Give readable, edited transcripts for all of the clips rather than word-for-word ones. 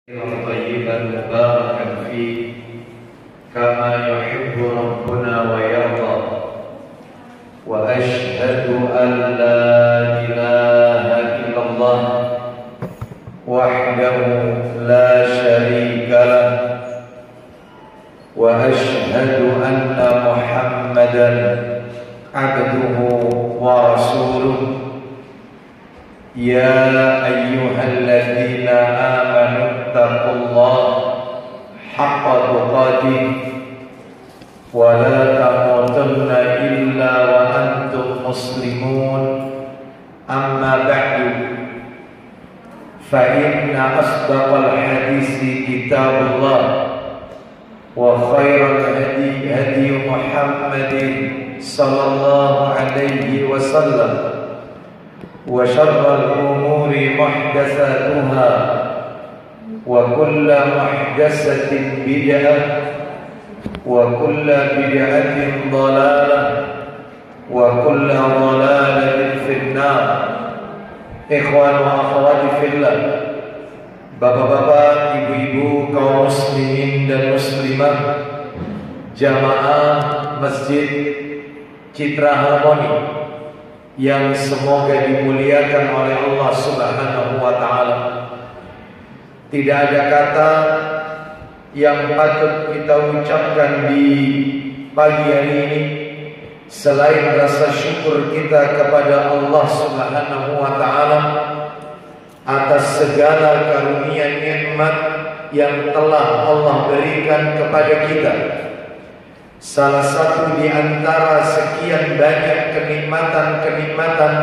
طيبا مباركا فيه كما يحب ربنا ويرضى وأشهد أن لا إله إلا الله وحده لا شريك له وأشهد أن محمدا عبده ورسوله يا أيها الذين آمنوا اتقوا الله حق تقاته ولا تموتن إلا وأنتم مسلمون أما بعد فإن أصدق الحديث كتاب الله وخير الهدي هدي محمد صلى الله عليه وسلم وشر الأمور محدثاتها وكل محدثة بدعة وكل بدعة ضلالة وكل ضلالة في النار. Ikhwan wa akhwati fillah, bapak-bapak, ibu-ibu, kaum muslimin dan muslimah, jamaah Masjid Citra Harmoni yang semoga dimuliakan oleh Allah Subhanahu wa taala. Tidak ada kata yang patut kita ucapkan di pagi hari ini selain rasa syukur kita kepada Allah Subhanahu wa taala atas segala karunia nikmat yang telah Allah berikan kepada kita. Salah satu di antara sekian banyak kenikmatan-kenikmatan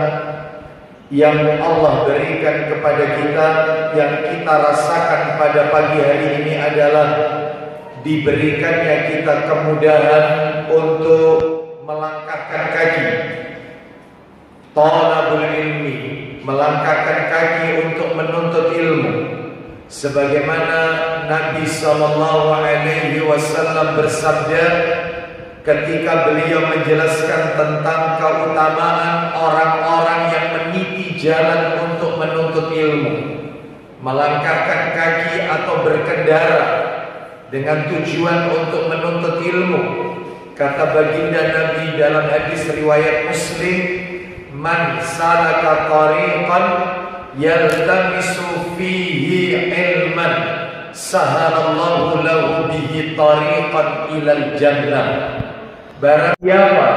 yang Allah berikan kepada kita, yang kita rasakan pada pagi hari ini adalah diberikannya kita kemudahan untuk melangkahkan kaki, talabul ilmi, melangkahkan kaki untuk menuntut ilmu, sebagaimana Nabi sallallahu alaihi wasallam bersabda ketika beliau menjelaskan tentang keutamaan orang-orang yang meniti jalan untuk menuntut ilmu, melangkahkan kaki atau berkendara dengan tujuan untuk menuntut ilmu. Kata baginda Nabi dalam hadis riwayat Muslim, man salaka tariqan yaltamisu fihi ilman sahalallahu lahu bihi tariqan ilal jannah. Barang siapa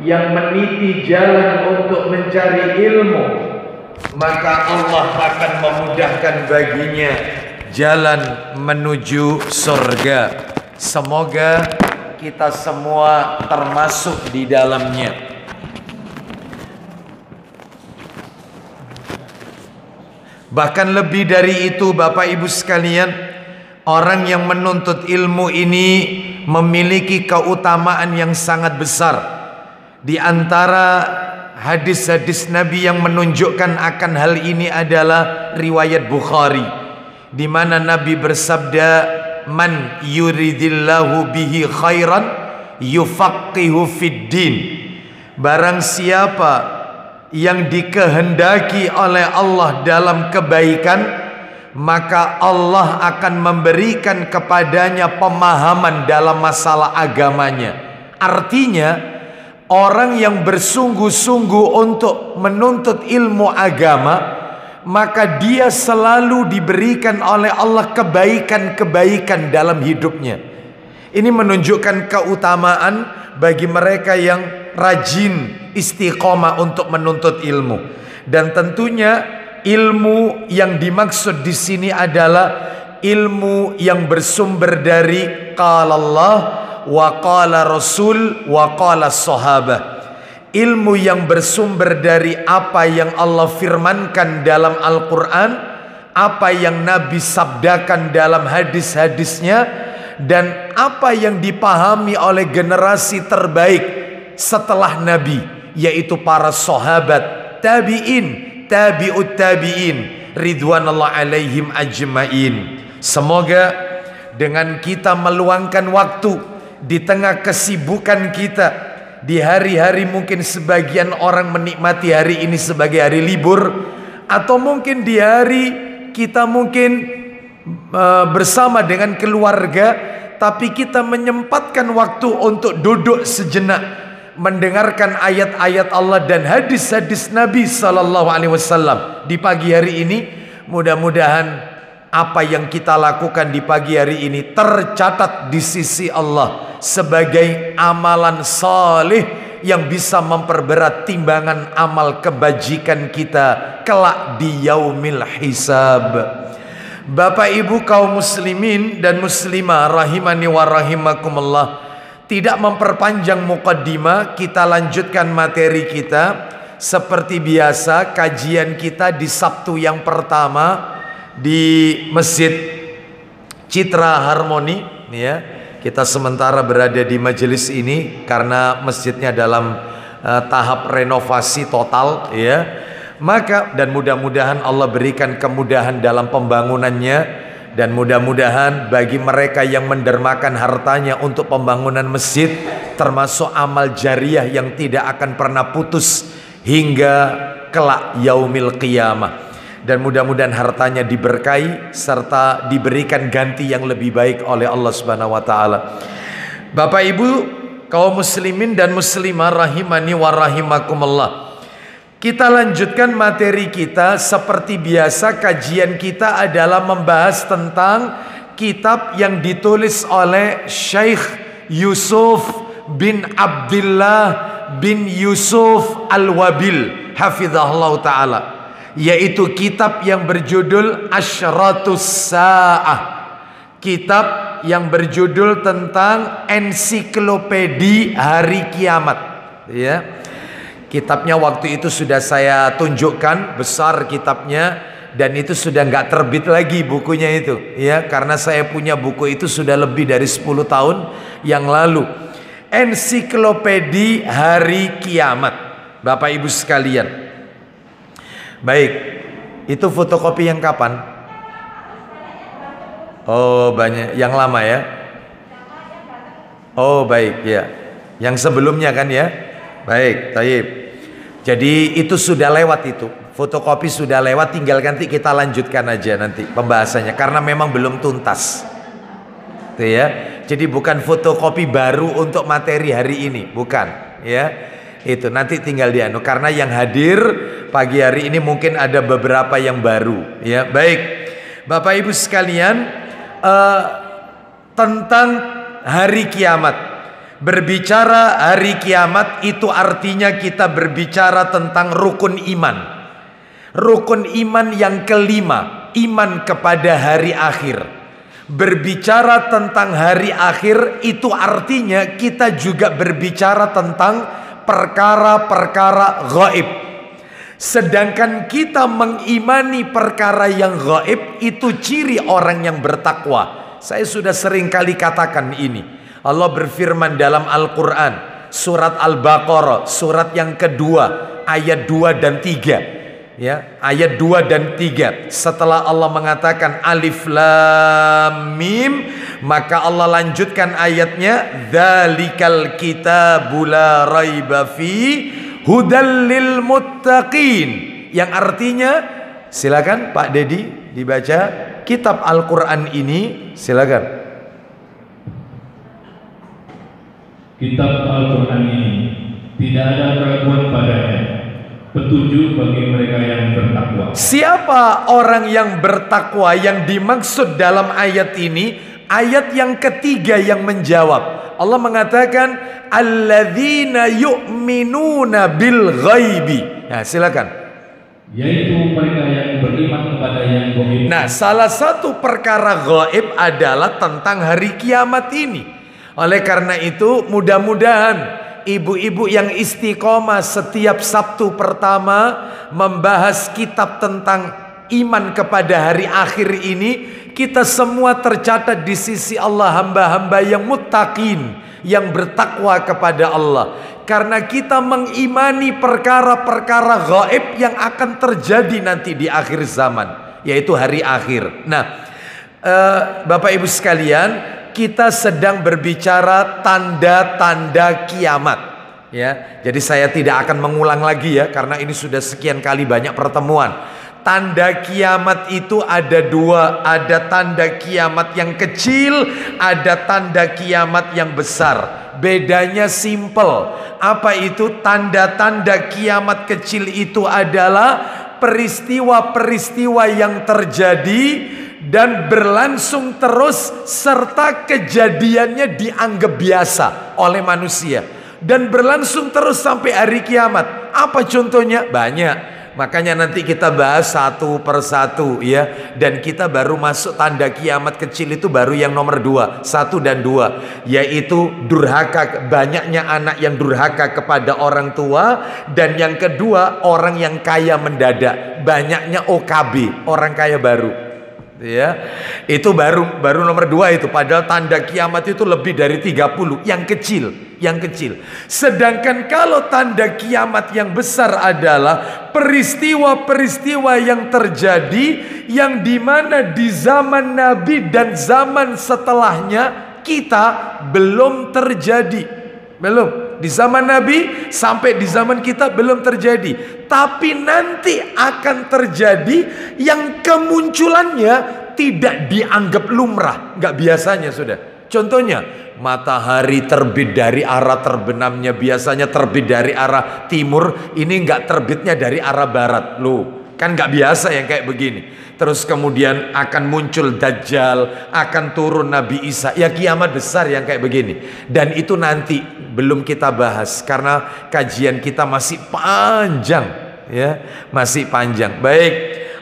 yang meniti jalan untuk mencari ilmu, maka Allah akan memudahkan baginya jalan menuju surga. Semoga kita semua termasuk di dalamnya. Bahkan lebih dari itu, Bapak Ibu sekalian, orang yang menuntut ilmu ini memiliki keutamaan yang sangat besar. Di antara hadis-hadis Nabi yang menunjukkan akan hal ini adalah riwayat Bukhari, di mana Nabi bersabda, man yuridillahu bihi khairan yufaqihu fid din. Barang siapa yang dikehendaki oleh Allah dalam kebaikan, maka Allah akan memberikan kepadanya pemahaman dalam masalah agamanya. Artinya, orang yang bersungguh-sungguh untuk menuntut ilmu agama, maka dia selalu diberikan oleh Allah kebaikan-kebaikan dalam hidupnya. Ini menunjukkan keutamaan bagi mereka yang rajin istiqomah untuk menuntut ilmu. Dan tentunya ilmu yang dimaksud di sini adalah ilmu yang bersumber dari qala Allah wa qala Rasul wa qala sahabah. Ilmu yang bersumber dari apa yang Allah firmankan dalam Al-Quran, apa yang Nabi sabdakan dalam hadis-hadisnya, dan apa yang dipahami oleh generasi terbaik setelah Nabi, yaitu para sahabat, tabi'in, tabi'ut tabi'in, ridwanullah alaihim ajma'in. Semoga dengan kita meluangkan waktu di tengah kesibukan kita, di hari-hari mungkin sebagian orang menikmati hari ini sebagai hari libur, atau mungkin di hari kita mungkin bersama dengan keluarga, tapi kita menyempatkan waktu untuk duduk sejenak mendengarkan ayat-ayat Allah dan hadis-hadis Nabi sallallahu alaihi wasallam di pagi hari ini. Mudah-mudahan apa yang kita lakukan di pagi hari ini tercatat di sisi Allah sebagai amalan saleh yang bisa memperberat timbangan amal kebajikan kita kelak di yaumil hisab. Bapak Ibu kaum muslimin dan muslimah rahimani wa rahimakumullah, tidak memperpanjang muqaddimah, kita lanjutkan materi kita. Seperti biasa, kajian kita di Sabtu yang pertama di Masjid Citra Harmoni, ya. Kita sementara berada di majelis ini karena masjidnya dalam tahap renovasi total, ya. Maka dan mudah-mudahan Allah berikan kemudahan dalam pembangunannya, dan mudah-mudahan bagi mereka yang mendermakan hartanya untuk pembangunan masjid termasuk amal jariah yang tidak akan pernah putus hingga kelak yaumil qiyamah. Dan mudah-mudahan hartanya diberkahi serta diberikan ganti yang lebih baik oleh Allah Subhanahu wa taala. Bapak Ibu kaum muslimin dan muslimah rahimani wa rahimakumullah. Kita lanjutkan materi kita. Seperti biasa, kajian kita adalah membahas tentang kitab yang ditulis oleh Syekh Yusuf bin Abdullah bin Yusuf Al-Wabil hafizahullah ta'ala, yaitu kitab yang berjudul Asyratus Sa'ah, kitab yang berjudul tentang ensiklopedi hari kiamat, ya. Kitabnya waktu itu sudah saya tunjukkan, besar kitabnya, dan itu sudah nggak terbit lagi bukunya itu, ya, karena saya punya buku itu sudah lebih dari 10 tahun yang lalu. Ensiklopedi hari kiamat, Bapak Ibu sekalian. Baik, itu fotokopi yang kapan? Oh, banyak yang lama ya. Oh, baik ya. Yang sebelumnya kan ya. Baik, taib. Jadi itu sudah lewat itu. Fotokopi sudah lewat, tinggal nanti kita lanjutkan aja nanti pembahasannya karena memang belum tuntas. Itu ya. Jadi bukan fotokopi baru untuk materi hari ini, bukan, ya. Itu nanti tinggal dianu karena yang hadir pagi hari ini mungkin ada beberapa yang baru, ya. Baik, Bapak Ibu sekalian, tentang hari kiamat. Berbicara hari kiamat itu artinya kita berbicara tentang rukun iman. Rukun iman yang kelima, iman kepada hari akhir. Berbicara tentang hari akhir itu artinya kita juga berbicara tentang perkara-perkara gaib. Sedangkan kita mengimani perkara yang gaib itu ciri orang yang bertakwa. Saya sudah sering kali katakan ini. Allah berfirman dalam Al-Quran, surat Al-Baqarah, surat yang kedua, ayat 2 dan 3. Ya, ayat 2 dan 3. Setelah Allah mengatakan Alif Lam Mim, maka Allah lanjutkan ayatnya, Dzalikal kitabu la raiba fi hudal lil muttaqin. Yang artinya, silakan Pak Dedi dibaca kitab Al-Quran ini, silakan. Kitab Al-Quran ini tidak ada keraguan padanya, petunjuk bagi mereka yang bertakwa. Siapa orang yang bertakwa yang dimaksud dalam ayat ini? Ayat yang ketiga yang menjawab. Allah mengatakan alladzina yu'minuna bil ghaibi. Nah, silakan. Yaitu mereka yang beriman kepada yang gaib. Nah, salah satu perkara gaib adalah tentang hari kiamat ini. Oleh karena itu mudah-mudahan ibu-ibu yang istiqomah setiap Sabtu pertama membahas kitab tentang iman kepada hari akhir ini, kita semua tercatat di sisi Allah hamba-hamba yang muttaqin, yang bertakwa kepada Allah. Karena kita mengimani perkara-perkara gaib yang akan terjadi nanti di akhir zaman, yaitu hari akhir. Nah, Bapak Ibu sekalian, kita sedang berbicara tanda-tanda kiamat, ya. Jadi saya tidak akan mengulang lagi ya, karena ini sudah sekian kali banyak pertemuan. tanda kiamat itu ada dua. Ada tanda kiamat yang kecil, ada tanda kiamat yang besar. Bedanya simple. Apa itu? Tanda-tanda kiamat kecil itu adalah peristiwa-peristiwa yang terjadi dan berlangsung terus serta kejadiannya dianggap biasa oleh manusia dan berlangsung terus sampai hari kiamat. Apa contohnya? Banyak. Makanya nanti kita bahas satu persatu ya. Dan kita baru masuk tanda kiamat kecil itu baru yang nomor 2, 1 dan 2, yaitu durhaka, banyaknya anak yang durhaka kepada orang tua. Dan yang kedua, orang yang kaya mendadak, banyaknya OKB, orang kaya baru. Ya, itu baru nomor 2 itu. Padahal tanda kiamat itu lebih dari 30. Yang kecil. Sedangkan kalau tanda kiamat yang besar adalah peristiwa-peristiwa yang terjadi yang dimana di zaman Nabi dan zaman setelahnya kita belum terjadi. Belum. Di zaman Nabi sampai di zaman kita belum terjadi. Tapi nanti akan terjadi yang kemunculannya tidak dianggap lumrah. Nggak biasanya sudah. Contohnya, matahari terbit dari arah terbenamnya. Biasanya terbit dari arah timur. Ini nggak terbitnya dari arah barat. Loh, kan nggak biasa yang kayak begini. Terus kemudian akan muncul Dajjal, akan turun Nabi Isa. Ya kiamat besar yang kayak begini. Dan itu nanti belum kita bahas karena kajian kita masih panjang ya, masih panjang. Baik,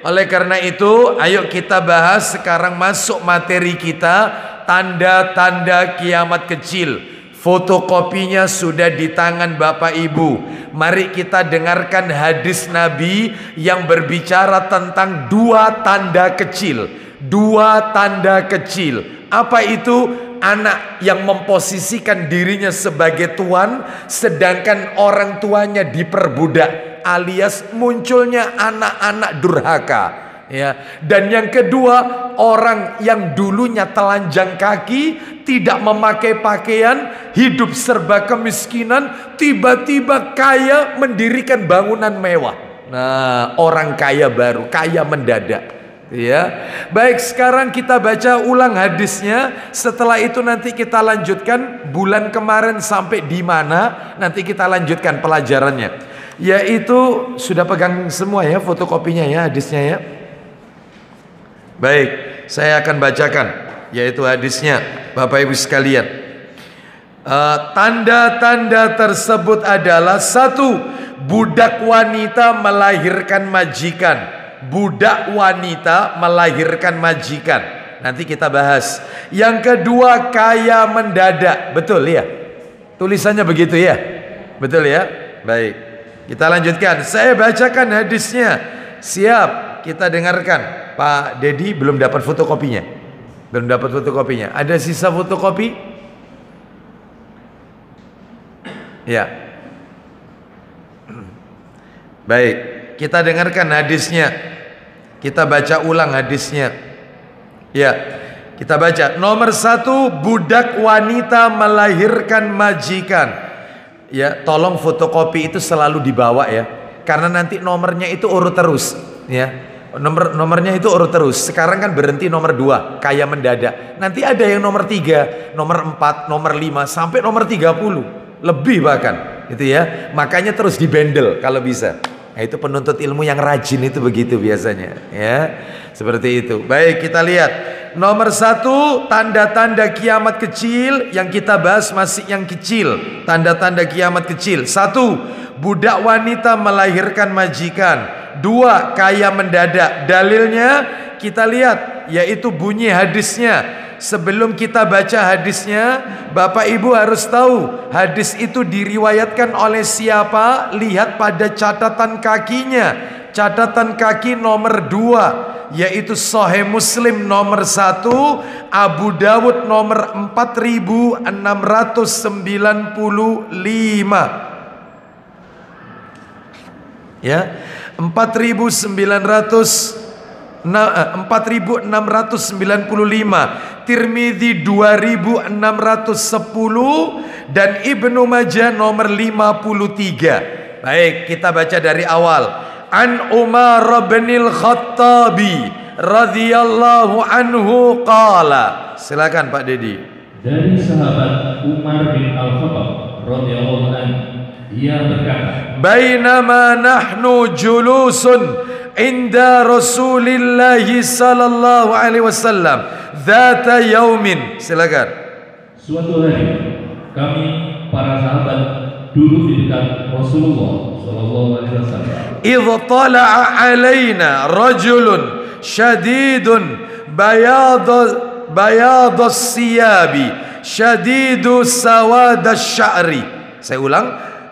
oleh karena itu ayo kita bahas sekarang, masuk materi kita, tanda-tanda kiamat kecil. Fotokopinya sudah di tangan Bapak Ibu. Mari kita dengarkan hadis Nabi yang berbicara tentang 2 tanda kecil. 2 tanda kecil. Apa itu? Anak yang memposisikan dirinya sebagai tuan, sedangkan orang tuanya diperbudak, alias munculnya anak-anak durhaka. Ya. Dan yang kedua, orang yang dulunya telanjang kaki, tidak memakai pakaian, hidup serba kemiskinan, tiba-tiba kaya, mendirikan bangunan mewah. Nah, orang kaya baru, kaya mendadak. Ya, baik, sekarang kita baca ulang hadisnya. Setelah itu nanti kita lanjutkan bulan kemarin sampai di mana. Nanti kita lanjutkan pelajarannya. Yaitu sudah pegang semua ya fotokopinya ya hadisnya ya. Baik, saya akan bacakan yaitu hadisnya Bapak Ibu sekalian. Tanda-tanda tersebut adalah 1. Budak wanita melahirkan majikan. Budak wanita melahirkan majikan. Nanti kita bahas. Yang kedua, kaya mendadak. Betul ya? Tulisannya begitu ya? Betul ya? Baik, kita lanjutkan. Saya bacakan hadisnya. Siap, kita dengarkan. Pak Dedi belum dapat fotokopinya. Belum dapat fotokopinya. Ada sisa fotokopi? Ya. Baik, kita dengarkan hadisnya. Kita baca ulang hadisnya. Ya, kita baca. Nomor 1, budak wanita melahirkan majikan. Ya, tolong fotokopi itu selalu dibawa ya. Karena nanti nomornya itu urut terus. Ya, nomornya itu urut terus. Sekarang kan berhenti nomor 2, kaya mendadak. Nanti ada yang nomor 3, nomor 4, nomor 5, sampai nomor 30. Lebih bahkan. Itu ya. Makanya terus dibendel kalau bisa. Nah, itu penuntut ilmu yang rajin itu begitu biasanya ya, seperti itu. Baik, kita lihat nomor 1, tanda-tanda kiamat kecil. Yang kita bahas masih yang kecil, tanda-tanda kiamat kecil. 1, budak wanita melahirkan majikan. 2, kaya mendadak. Dalilnya kita lihat, yaitu bunyi hadisnya. Sebelum kita baca hadisnya, Bapak Ibu harus tahu hadis itu diriwayatkan oleh siapa. Lihat pada catatan kakinya. Catatan kaki nomor 2, yaitu Sahih Muslim nomor 1, Abu Dawud nomor 4695. Ya, 4695. Tirmidzi 2610 dan Ibnu Majah nomor 53. Baik, kita baca dari awal. an Umar bin al-Khattab radhiyallahu anhu qala. Silakan Pak Dedi. Dari sahabat Umar bin Al-Khattab radhiyallahu anhu, ia berkata, Bainama nahnu julusun inda Rasulillah sallallahu alaihi wasallam dzata yaumin. Silakan. Suatu hari kami para sahabat duduk di dekat Rasulullah sallallahu alaihi wasallam. Idh tala'a alaina rajulun syadidun bayadus siyabi syadidu sawadas sya'ri. Saya ulang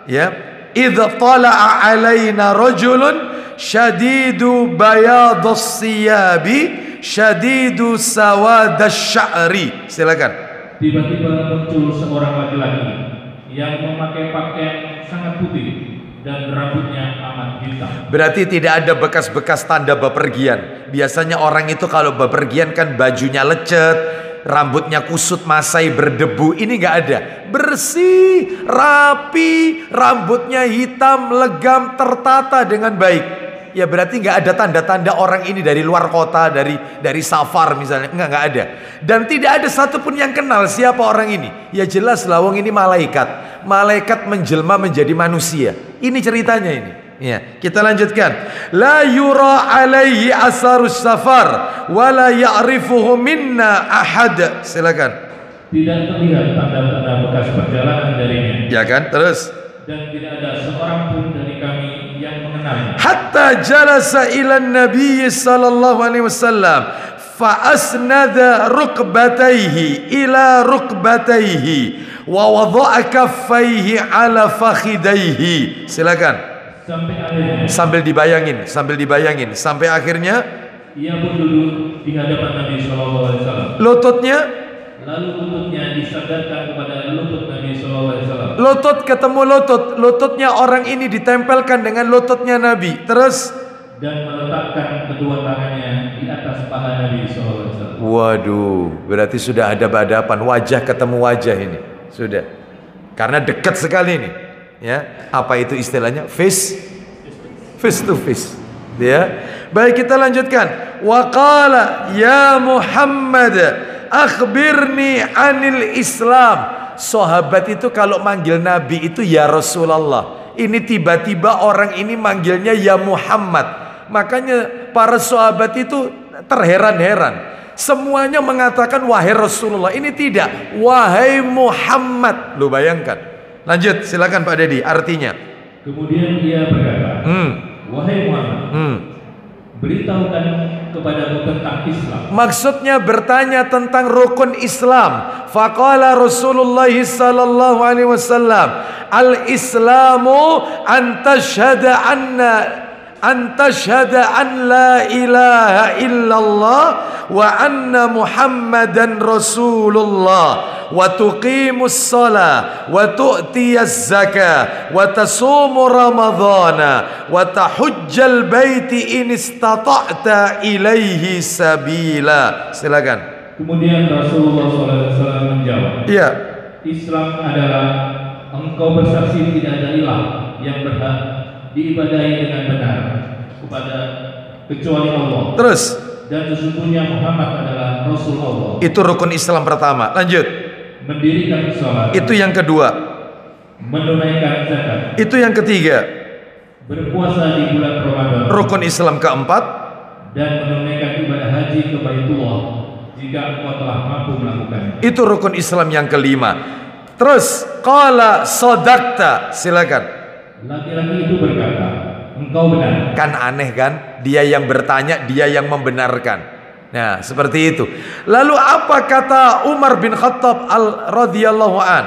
ya. Idh tala'a alaina rajulun syadidu bayadus siyabi syadidu sawadas sya'ri. Silakan. Tiba-tiba muncul seorang laki-laki yang memakai pakaian sangat putih dan rambutnya amat hitam. Berarti tidak ada bekas-bekas tanda bepergian. Biasanya orang itu kalau bepergian kan bajunya lecet, rambutnya kusut, masai, berdebu. Ini nggak ada. Bersih, rapi, rambutnya hitam, legam, tertata dengan baik. Ya berarti nggak ada tanda-tanda orang ini dari luar kota, dari safar misalnya. Nggak ada. Dan tidak ada satupun yang kenal siapa orang ini. Ya jelas lawang ini malaikat. Malaikat menjelma menjadi manusia. Ini ceritanya ini. Ya, kita lanjutkan. La yura alaihi asarus safar wa la ya'rifuhu minna ahad. Silakan. Tidak terlihat tanda-tanda bekas perjalanan darinya. Ya kan? Terus. Dan tidak ada seorang pun dari kami yang mengenalnya. Hatta jalasa ila Nabi sallallahu alaihi wasallam fa asnada rukbatayhi ila rukbatayhi wa wada'a kaffayhi ala fakhidayhi. Silakan. Sambil dibayangin sampai akhirnya ia pun duduk di hadapan Nabi sallallahu alaihi wasallam. Lalu lututnya disandarkan kepada lutut Nabi sallallahu alaihi wasallam. Lutut ketemu lututnya orang ini ditempelkan dengan lututnya Nabi. Terus dan meletakkan kedua tangannya di atas paha Nabi sallallahu alaihi wasallam. Waduh, berarti sudah ada berhadapan, wajah ketemu wajah ini. Sudah. Karena dekat sekali ini. Ya, apa itu istilahnya? Face to face. Ya. Baik, kita lanjutkan. Wa qala ya Muhammad akhbirni anil Islam. Sahabat itu kalau manggil Nabi itu ya Rasulullah. Ini tiba-tiba orang ini manggilnya ya Muhammad. Makanya para sahabat itu terheran-heran. Semuanya mengatakan wahai Rasulullah. Ini tidak, wahai Muhammad. Lu bayangkan. Lanjut, silakan Pak Dedi. Artinya. Kemudian dia berkata, wahai Muhammad, beritahukan kepadaku tentang Islam. Maksudnya bertanya tentang rukun Islam. Faqala Rasulullah sallallahu alaihi wasallam, al-Islamu an tashhada an la ilaha illallah wa anna Muhammadan Rasulullah wa tuqimus shalah wa tu'tiyaz zakah wa tasumu ramadhana wa tahujjal baiti in istata'ta ilaihi sabila. Silakan. Kemudian Rasulullah SAW menjawab, iya, Islam adalah engkau bersaksi tidak ada ilah yang berhak diibadahi dengan benar kecuali Allah. Terus. Dan sesungguhnya Muhammad adalah Rasul Allah. Itu rukun Islam pertama. Lanjut. Mendirikan sholat. Itu yang kedua. Menunaikan zakat. Itu yang ketiga. Berpuasa di bulan Ramadan. Rukun Islam keempat. Dan menunaikan ibadah haji ke Baitullah jika engkau telah mampu melakukannya. Itu rukun Islam yang kelima. Terus qala sadaqta. Silakan. Laki-laki itu berkata, engkau benar. Kan aneh kan? Dia yang bertanya, dia yang membenarkan. Nah, seperti itu. Lalu apa kata Umar bin Khattab radhiyallahu an?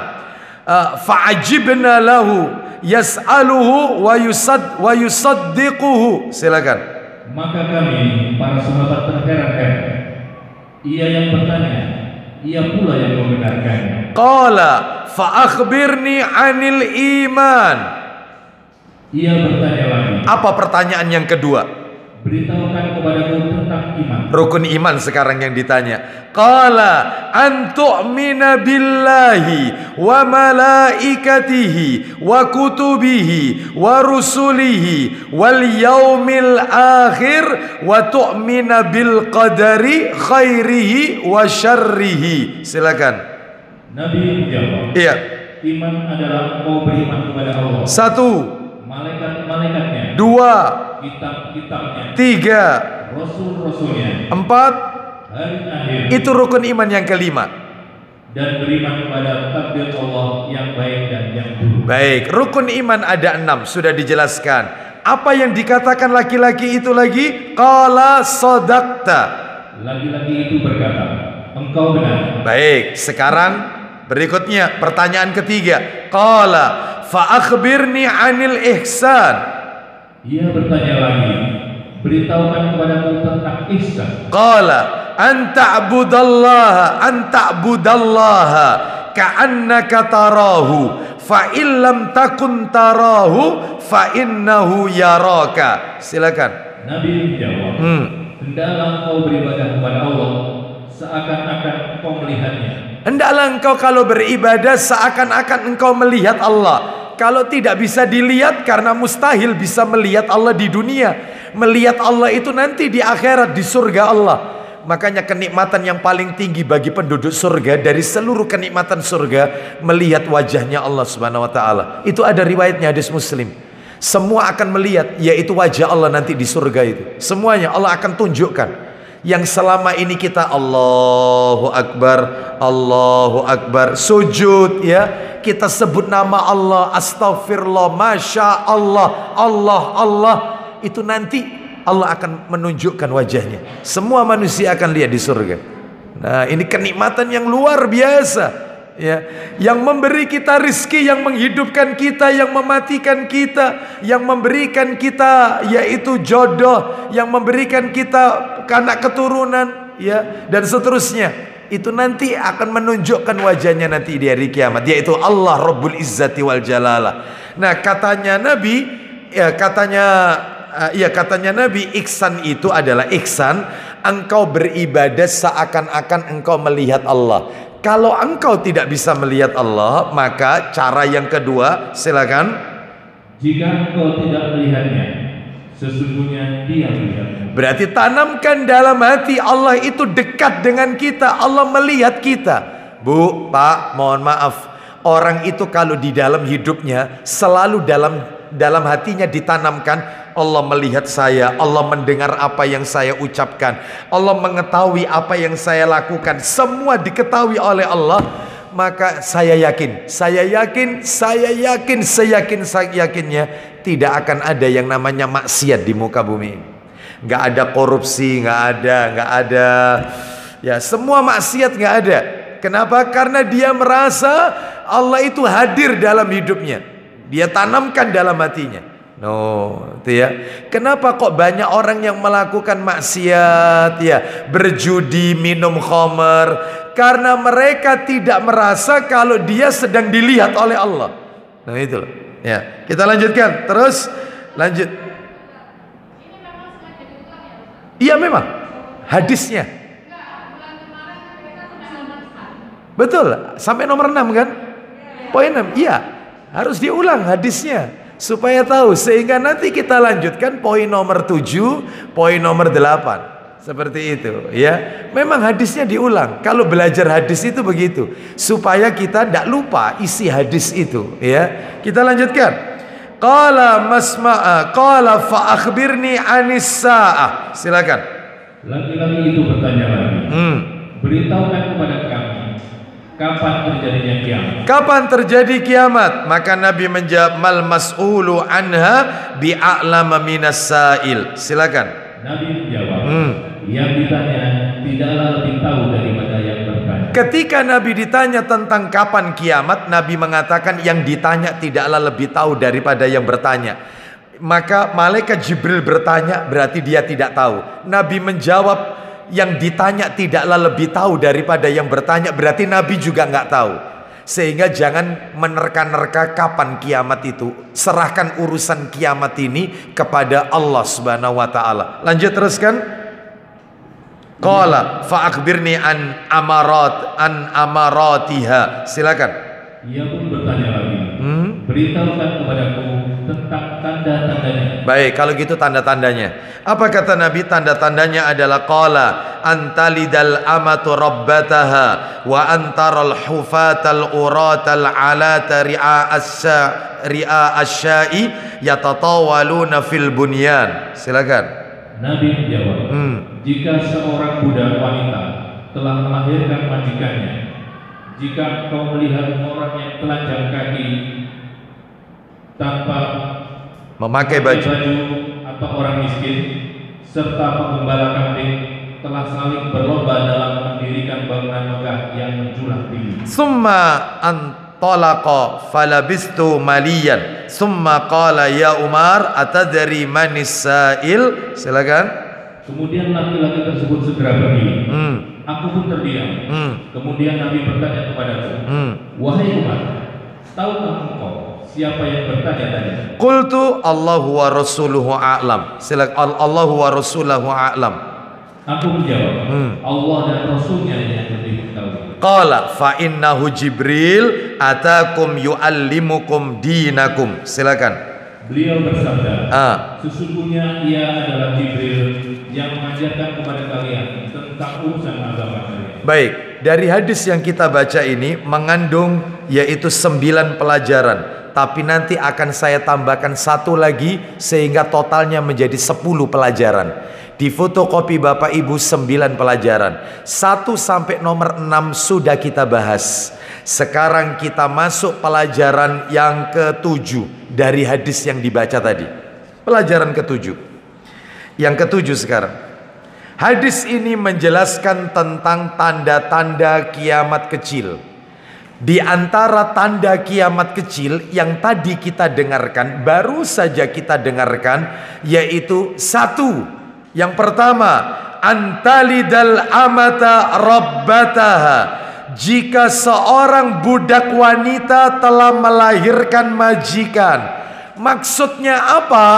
Fa'ajibna lahu yas'aluhu wa yusaddiquhu. Silakan. Maka kami para sahabat terheran-heran. Ia yang bertanya, ia pula yang membenarkannya. Qala fa akhbirni 'anil iman. Ia bertanya lagi. Apa pertanyaan yang kedua? beritahukan kepadaku tentang iman. Rukun iman sekarang yang ditanya. Qala an tu'mina billahi wa malaikatihi wa kutubihi wa rusulihi wal yaumil akhir wa tu'mina bil qadari khairihi wa syarrihi. Silakan. Nabi menjawab, Iya. iman adalah engkau beriman kepada Allah. 1, Malaikat-malaikatnya, 2, kitab-kitabnya, 3, Rasul-Rasulnya, 4. hari akhir, Itu rukun iman yang kelima. dan beriman kepada takdir Allah yang baik dan yang buruk. Baik, rukun iman ada 6, sudah dijelaskan. Apa yang dikatakan laki-laki itu lagi? Qala sadaqta. Laki-laki itu berkata, engkau benar. Baik, sekarang berikutnya pertanyaan ketiga. Qala fa akhbirni 'anil ihsan. Ia bertanya lagi, beritahukan kepadaku tentang ihsan. Qala an ta'budallaha ka'annaka tarahu fa illam takun tarahu fa innahu yaraka. Silakan. Nabi menjawab, hendaklah engkau beribadah kepada Allah seakan-akan engkau melihatnya. Hendaklah engkau kalau beribadah seakan-akan engkau melihat Allah. Kalau tidak bisa dilihat, karena mustahil bisa melihat Allah di dunia. Melihat Allah itu nanti di akhirat, di surga Allah. Makanya kenikmatan yang paling tinggi bagi penduduk surga dari seluruh kenikmatan surga, melihat wajahnya Allah Subhanahu wa taala. Itu ada riwayatnya, hadis Muslim. Semua akan melihat, yaitu wajah Allah nanti di surga itu. Semuanya Allah akan tunjukkan. Yang selama ini kita Allahu Akbar sujud, ya, kita sebut nama Allah, astagfirullah, masya Allah, Allah, itu nanti Allah akan menunjukkan wajahnya. Semua manusia akan lihat di surga. Nah, ini kenikmatan yang luar biasa, ya, yang memberi kita rizki, yang menghidupkan kita, yang mematikan kita, yang memberikan kita yaitu jodoh, yang memberikan kita anak keturunan, ya, dan seterusnya. Itu nanti akan menunjukkan wajahnya nanti di hari kiamat, yaitu Allah Rabbul Izzati wal Jalalah. Nah, katanya Nabi, katanya Nabi, ihsan itu adalah ihsan, engkau beribadah seakan-akan engkau melihat Allah. Kalau engkau tidak bisa melihat Allah, maka cara yang kedua, silakan. Jika engkau tidak melihatnya, sesungguhnya Dia melihatnya. Berarti tanamkan dalam hati Allah itu dekat dengan kita, Allah melihat kita. Bu, Pak, mohon maaf, orang itu kalau di dalam hidupnya selalu dalam hatinya ditanamkan, Allah melihat saya, Allah mendengar apa yang saya ucapkan, Allah mengetahui apa yang saya lakukan, semua diketahui oleh Allah. Maka saya yakinnya tidak akan ada yang namanya maksiat di muka bumi ini. Nggak ada korupsi, nggak ada, ya, semua maksiat nggak ada. Kenapa? Karena dia merasa Allah itu hadir dalam hidupnya, dia tanamkan dalam hatinya. Itu ya. Kenapa kok banyak orang yang melakukan maksiat, ya, berjudi, minum khamar? Karena mereka tidak merasa kalau dia sedang dilihat oleh Allah. Nah, itu loh. Ya, kita lanjutkan. Terus lanjut. Iya, memang hadisnya. Betul, sampai nomor 6 kan? Poin 6. Iya, harus diulang hadisnya supaya tahu, sehingga nanti kita lanjutkan poin nomor 7, poin nomor 8. Seperti itu, ya. Memang hadisnya diulang. Kalau belajar hadis itu begitu, supaya kita tidak lupa isi hadis itu, ya. Kita lanjutkan. Qala masma'a qala fa akhbirni 'anis sa'ah. Silakan. Laki-laki itu bertanya lagi, beritahukan kepada kami kapan terjadinya kiamat. Kapan terjadi kiamat? Maka Nabi menjawab, mal mas'ulu anha bi'a'lama minas sa'il. Silakan. Nabi menjawab, yang ditanya tidaklah lebih tahu daripada yang bertanya. Ketika Nabi ditanya tentang kapan kiamat, Nabi mengatakan yang ditanya tidaklah lebih tahu daripada yang bertanya. Maka malaikat Jibril bertanya, berarti dia tidak tahu. Nabi menjawab, yang ditanya tidaklah lebih tahu daripada yang bertanya, berarti Nabi juga nggak tahu. Sehingga jangan menerka-nerka kapan kiamat itu. Serahkan urusan kiamat ini kepada Allah Subhanahu wa taala. Lanjut teruskan. Qala fa akhbirni an amaratiha. Silakan. Ia pun bertanya lagi. Beritahukan kepadaku tentang tanda-tandanya. Baik, kalau gitu tanda-tandanya. Apa kata Nabi? Tanda-tandanya adalah qala antalidal amatu rabbataha wa antaral hufatal uratal alata ri'a asya'i yatatawaluna fil bunyan. Silakan. Nabi menjawab, jika seorang budak wanita telah melahirkan majikannya, jika kau melihat orang yang telanjang kaki tanpa memakai baju atau orang miskin serta pengembala kambing telah saling berlomba dalam mendirikan bangunan megah yang menjulang tinggi. Summa antalaqa falabistu maliyan. Summa qala ya Umar atadri manis sa'il. Silakan. Kemudian laki-laki tersebut segera pergi. Aku pun terdiam. Kemudian Nabi bertanya kepadaku, wahai Umar, tahukah engkau siapa yang bertanya tadi? Qultu Allahu wa rasuluhu a'lam. Silakan. Allahu wa rasuluhu a'lam. Aku menjawab, Allah dan Rasulnya yang lebih tahu. Qala fa innahu Jibril atakum yuallimukum dinakum. Silakan. Beliau bersabda, sesungguhnya ia adalah Jibril yang mengajarkan kepada kalian tentang urusan agama kalian. Baik, dari hadis yang kita baca ini mengandung yaitu 9 pelajaran. Tapi nanti akan saya tambahkan 1 lagi sehingga totalnya menjadi 10 pelajaran. Di fotokopi Bapak Ibu 9 pelajaran. 1 sampai nomor 6 sudah kita bahas. Sekarang kita masuk pelajaran yang ke-7 dari hadis yang dibaca tadi. Pelajaran ke-7. Yang ke-7 sekarang. Hadis ini menjelaskan tentang tanda-tanda kiamat kecil. Di antara tanda kiamat kecil yang tadi kita dengarkan, baru saja kita dengarkan, yaitu 1. Yang pertama, antalidal amata rabbataha. Jika seorang budak wanita telah melahirkan majikan. Maksudnya apa?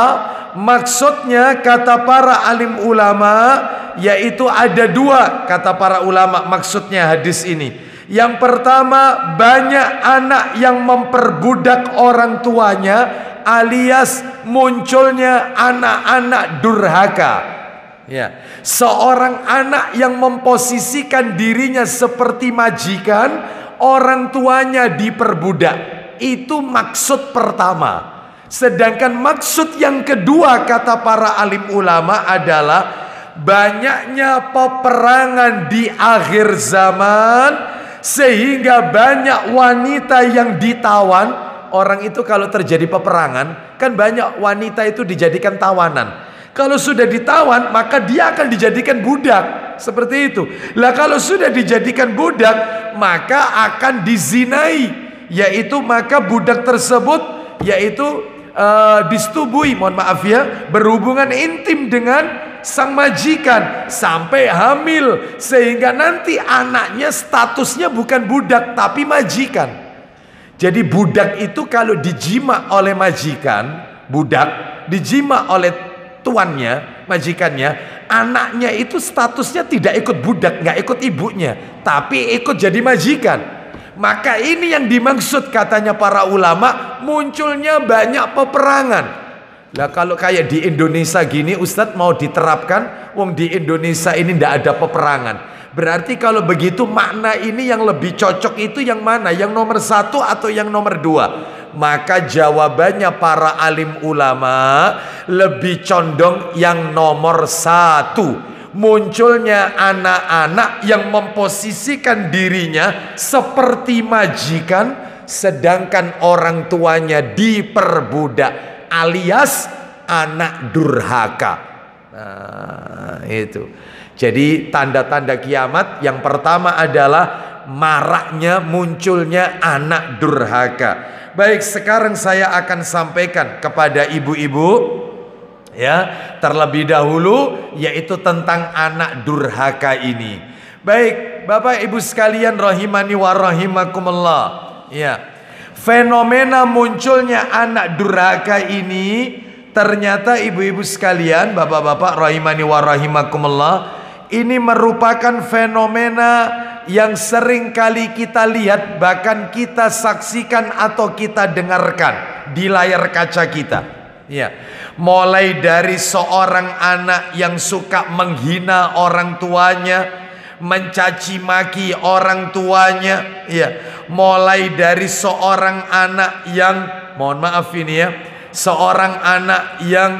Maksudnya kata para alim ulama, yaitu ada 2 kata para ulama maksudnya hadis ini. Yang pertama, banyak anak yang memperbudak orang tuanya, alias munculnya anak-anak durhaka. Ya, seorang anak yang memposisikan dirinya seperti majikan, orang tuanya diperbudak. Itu maksud pertama. Sedangkan maksud yang kedua kata para alim ulama adalah banyaknya peperangan di akhir zaman, sehingga banyak wanita yang ditawan. Orang itu kalau terjadi peperangan, kan banyak wanita itu dijadikan tawanan. Kalau sudah ditawan, maka dia akan dijadikan budak. Seperti itu. Lah kalau sudah dijadikan budak, maka akan dizinai. Yaitu maka budak tersebut yaitu disetubui, mohon maaf ya, berhubungan intim dengan sang majikan sampai hamil, sehingga nanti anaknya statusnya bukan budak tapi majikan. Jadi budak itu kalau dijima oleh majikan, budak dijima oleh tuannya, majikannya, anaknya itu statusnya tidak ikut budak, nggak ikut ibunya, tapi ikut jadi majikan. Maka ini yang dimaksud katanya para ulama, munculnya banyak peperangan. Lah kalau kayak di Indonesia gini, Ustadz mau diterapkan, wong di Indonesia ini ndak ada peperangan. Berarti kalau begitu makna ini yang lebih cocok itu yang mana? Yang nomor 1 atau yang nomor 2? Maka jawabannya para alim ulama lebih condong yang nomor 1. Munculnya anak-anak yang memposisikan dirinya seperti majikan, sedangkan orang tuanya diperbudak, alias anak durhaka. Nah, itu. Jadi tanda-tanda kiamat yang pertama adalah maraknya munculnya anak durhaka. Baik, sekarang saya akan sampaikan kepada ibu-ibu ya, terlebih dahulu, yaitu tentang anak durhaka ini. Baik, Bapak Ibu sekalian rahimani wa rahimakumullah, Ya. Fenomena munculnya anak durhaka ini ternyata ibu-ibu sekalian, bapak-bapak rahimani wa rahimakumullah, ini merupakan fenomena yang sering kali kita lihat, bahkan kita saksikan atau kita dengarkan di layar kaca kita. Ya. Mulai dari seorang anak yang suka menghina orang tuanya, mencaci maki orang tuanya, ya. Mulai dari seorang anak yang, mohon maaf ini ya, seorang anak yang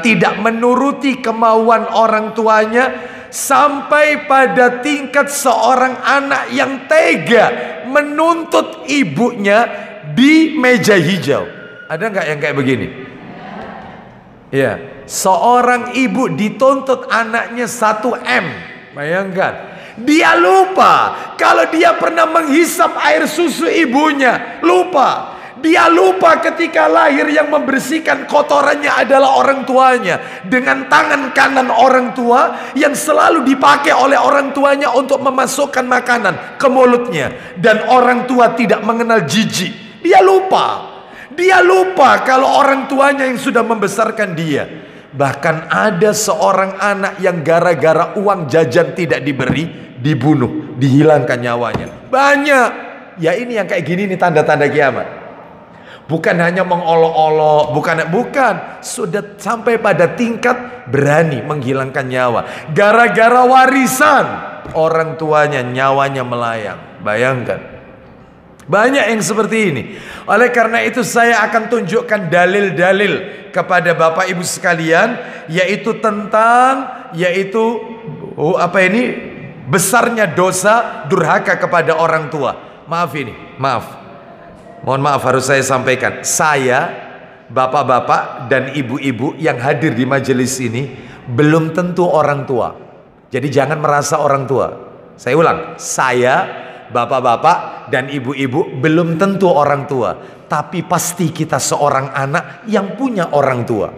tidak menuruti kemauan orang tuanya, sampai pada tingkat seorang anak yang tega menuntut ibunya di meja hijau. Ada nggak yang kayak begini? Ya, seorang ibu dituntut anaknya 1 M. Bayangkan, dia lupa kalau dia pernah menghisap air susu ibunya. Lupa. Dia lupa ketika lahir yang membersihkan kotorannya adalah orang tuanya. Dengan tangan kanan orang tua yang selalu dipakai oleh orang tuanya untuk memasukkan makanan ke mulutnya. Dan orang tua tidak mengenal jijik. Dia lupa. Dia lupa kalau orang tuanya yang sudah membesarkan dia. Bahkan ada seorang anak yang gara-gara uang jajan tidak diberi, dibunuh, dihilangkan nyawanya. Banyak. Ya ini yang kayak gini nih tanda-tanda kiamat. Bukan hanya mengolok-olok, bukan, sudah sampai pada tingkat berani menghilangkan nyawa. Gara-gara warisan, orang tuanya nyawanya melayang. Bayangkan. Banyak yang seperti ini. Oleh karena itu saya akan tunjukkan dalil-dalil kepada Bapak Ibu sekalian, yaitu tentang besarnya dosa durhaka kepada orang tua. Mohon maaf harus saya sampaikan. Saya, bapak-bapak dan ibu-ibu yang hadir di majelis ini belum tentu orang tua. Jadi jangan merasa orang tua. Saya ulang, saya, bapak-bapak dan ibu-ibu belum tentu orang tua, tapi pasti kita seorang anak yang punya orang tua.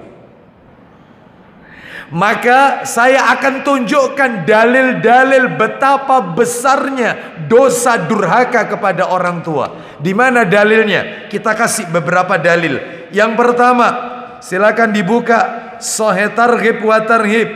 Maka saya akan tunjukkan dalil-dalil betapa besarnya dosa durhaka kepada orang tua. Di mana dalilnya? Kita kasih beberapa dalil. Yang pertama, silakan dibuka Sahih Targhib wa Tarhib.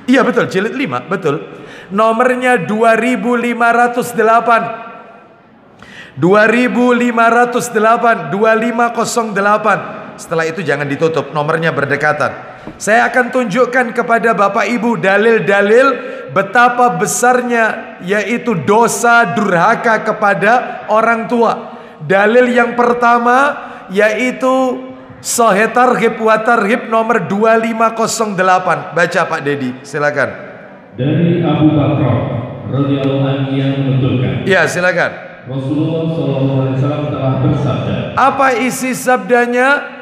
Iya betul, jilid 5, betul. Nomornya 2508. 2508. Setelah itu jangan ditutup, nomornya berdekatan. Saya akan tunjukkan kepada Bapak Ibu dalil-dalil betapa besarnya yaitu dosa durhaka kepada orang tua. Dalil yang pertama yaitu Sahih Targhib wa Tarhib nomor 2508. Baca Pak Dedi, silakan. Dari Abu Bakar radhiyallahu anhu yang menuturkan. Ya, silakan. Rasulullah SAW telah bersabda. Apa isi sabdanya?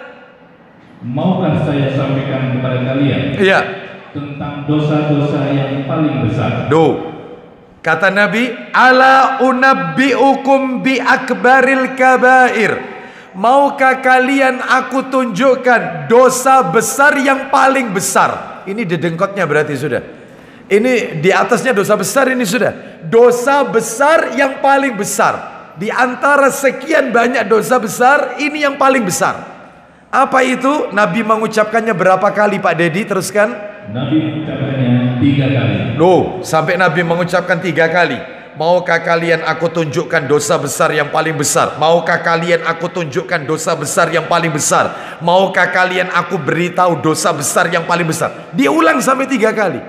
Maukah saya sampaikan kepada kalian? Iya. Tentang dosa-dosa yang paling besar. Kata Nabi, ala unabbi'ukum bi akbaril kabair. Maukah kalian aku tunjukkan dosa besar yang paling besar? Ini dedengkotnya berarti sudah. Ini di atasnya dosa besar, ini sudah. Dosa besar yang paling besar. Di antara sekian banyak dosa besar, ini yang paling besar. Apa itu? Nabi mengucapkannya berapa kali Pak Dedi? Teruskan. Nabi mengucapkannya 3 kali. Sampai Nabi mengucapkan 3 kali. Maukah kalian aku tunjukkan dosa besar yang paling besar? Maukah kalian aku tunjukkan dosa besar yang paling besar? Maukah kalian aku beritahu dosa besar yang paling besar? Diulang sampai 3 kali.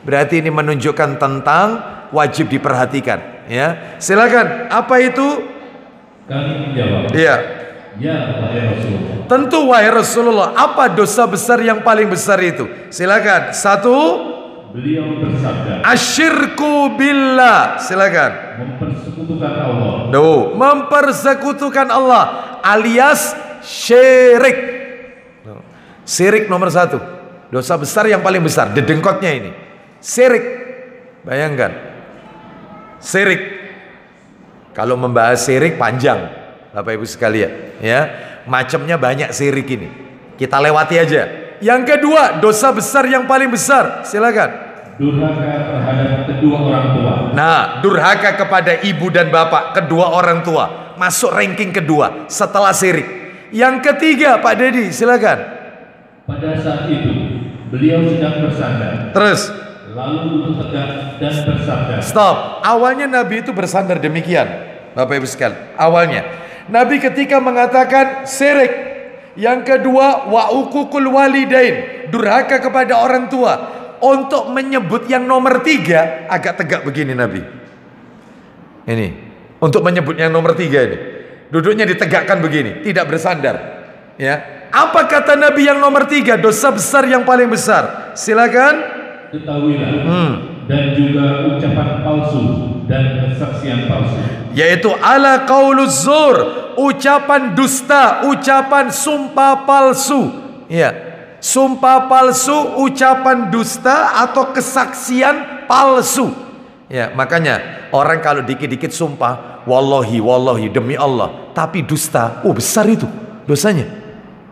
Berarti ini menunjukkan tentang wajib diperhatikan. Ya, silakan. Apa itu? Kami menjawab. Iya. Ya, wahai Rasulullah. Tentu wahai Rasulullah. Apa dosa besar yang paling besar itu? Silakan. 1. Beliau bersabda. Asyirku billah. Silakan. Mempersekutukan Allah. Mempersekutukan Allah alias syirik. Syirik nomor 1. Dosa besar yang paling besar. Dedengkotnya ini. Syirik. Bayangkan. Syirik. Kalau membahas syirik panjang. Bapak Ibu sekalian, ya, macamnya banyak syirik ini. Kita lewati aja. Yang kedua, dosa besar yang paling besar. Silakan. durhaka terhadap kedua orang tua. Nah, durhaka kepada ibu dan bapak, kedua orang tua, masuk ranking kedua setelah syirik. Yang ketiga, Pak Dedi, silakan. Pada saat itu beliau sedang bersandar. Terus, lalu duduk tegak dan bersabda. Stop. Awalnya Nabi itu bersandar demikian, Bapak Ibu sekalian. Awalnya Nabi ketika mengatakan syirik. Yang kedua, wa uququl walidain, durhaka kepada orang tua. Untuk menyebut yang nomor 3 agak tegak begini Nabi. Ini untuk menyebut yang nomor 3 ini, duduknya ditegakkan begini, tidak bersandar. Ya, apa kata Nabi yang nomor 3? Dosa besar yang paling besar. Silakan. Ketahuilah dan juga ucapan palsu dan kesaksian palsu, yaitu ala qauluz zur, ucapan dusta, ucapan sumpah palsu. Ya, sumpah palsu, ucapan dusta atau kesaksian palsu. Ya, makanya orang kalau dikit-dikit sumpah, wallahi, wallahi, demi Allah, tapi dusta, besar itu dosanya.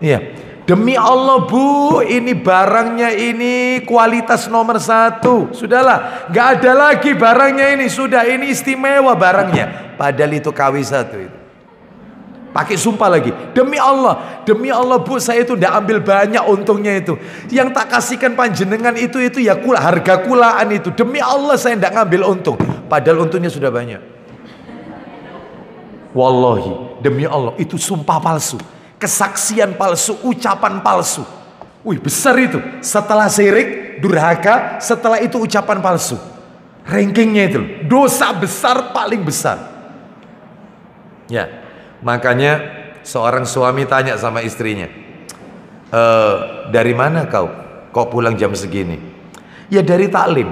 Ya, demi Allah Bu, ini barangnya ini kualitas nomor 1. Sudahlah, nggak ada lagi barangnya ini, sudah ini istimewa barangnya. Padahal itu KW1 itu. Pakai sumpah lagi, demi Allah Bu, saya itu tidak ambil banyak untungnya itu. Yang tak kasihkan panjenengan itu ya harga kulaan itu. Demi Allah saya tidak ngambil untung, padahal untungnya sudah banyak. Wallahi, demi Allah, itu sumpah palsu, kesaksian palsu, ucapan palsu. Wih, besar itu. Setelah syirik, durhaka, setelah itu ucapan palsu. Rankingnya itu dosa besar paling besar. Ya, makanya seorang suami tanya sama istrinya, dari mana kau? Kok pulang jam segini? Ya dari taklim.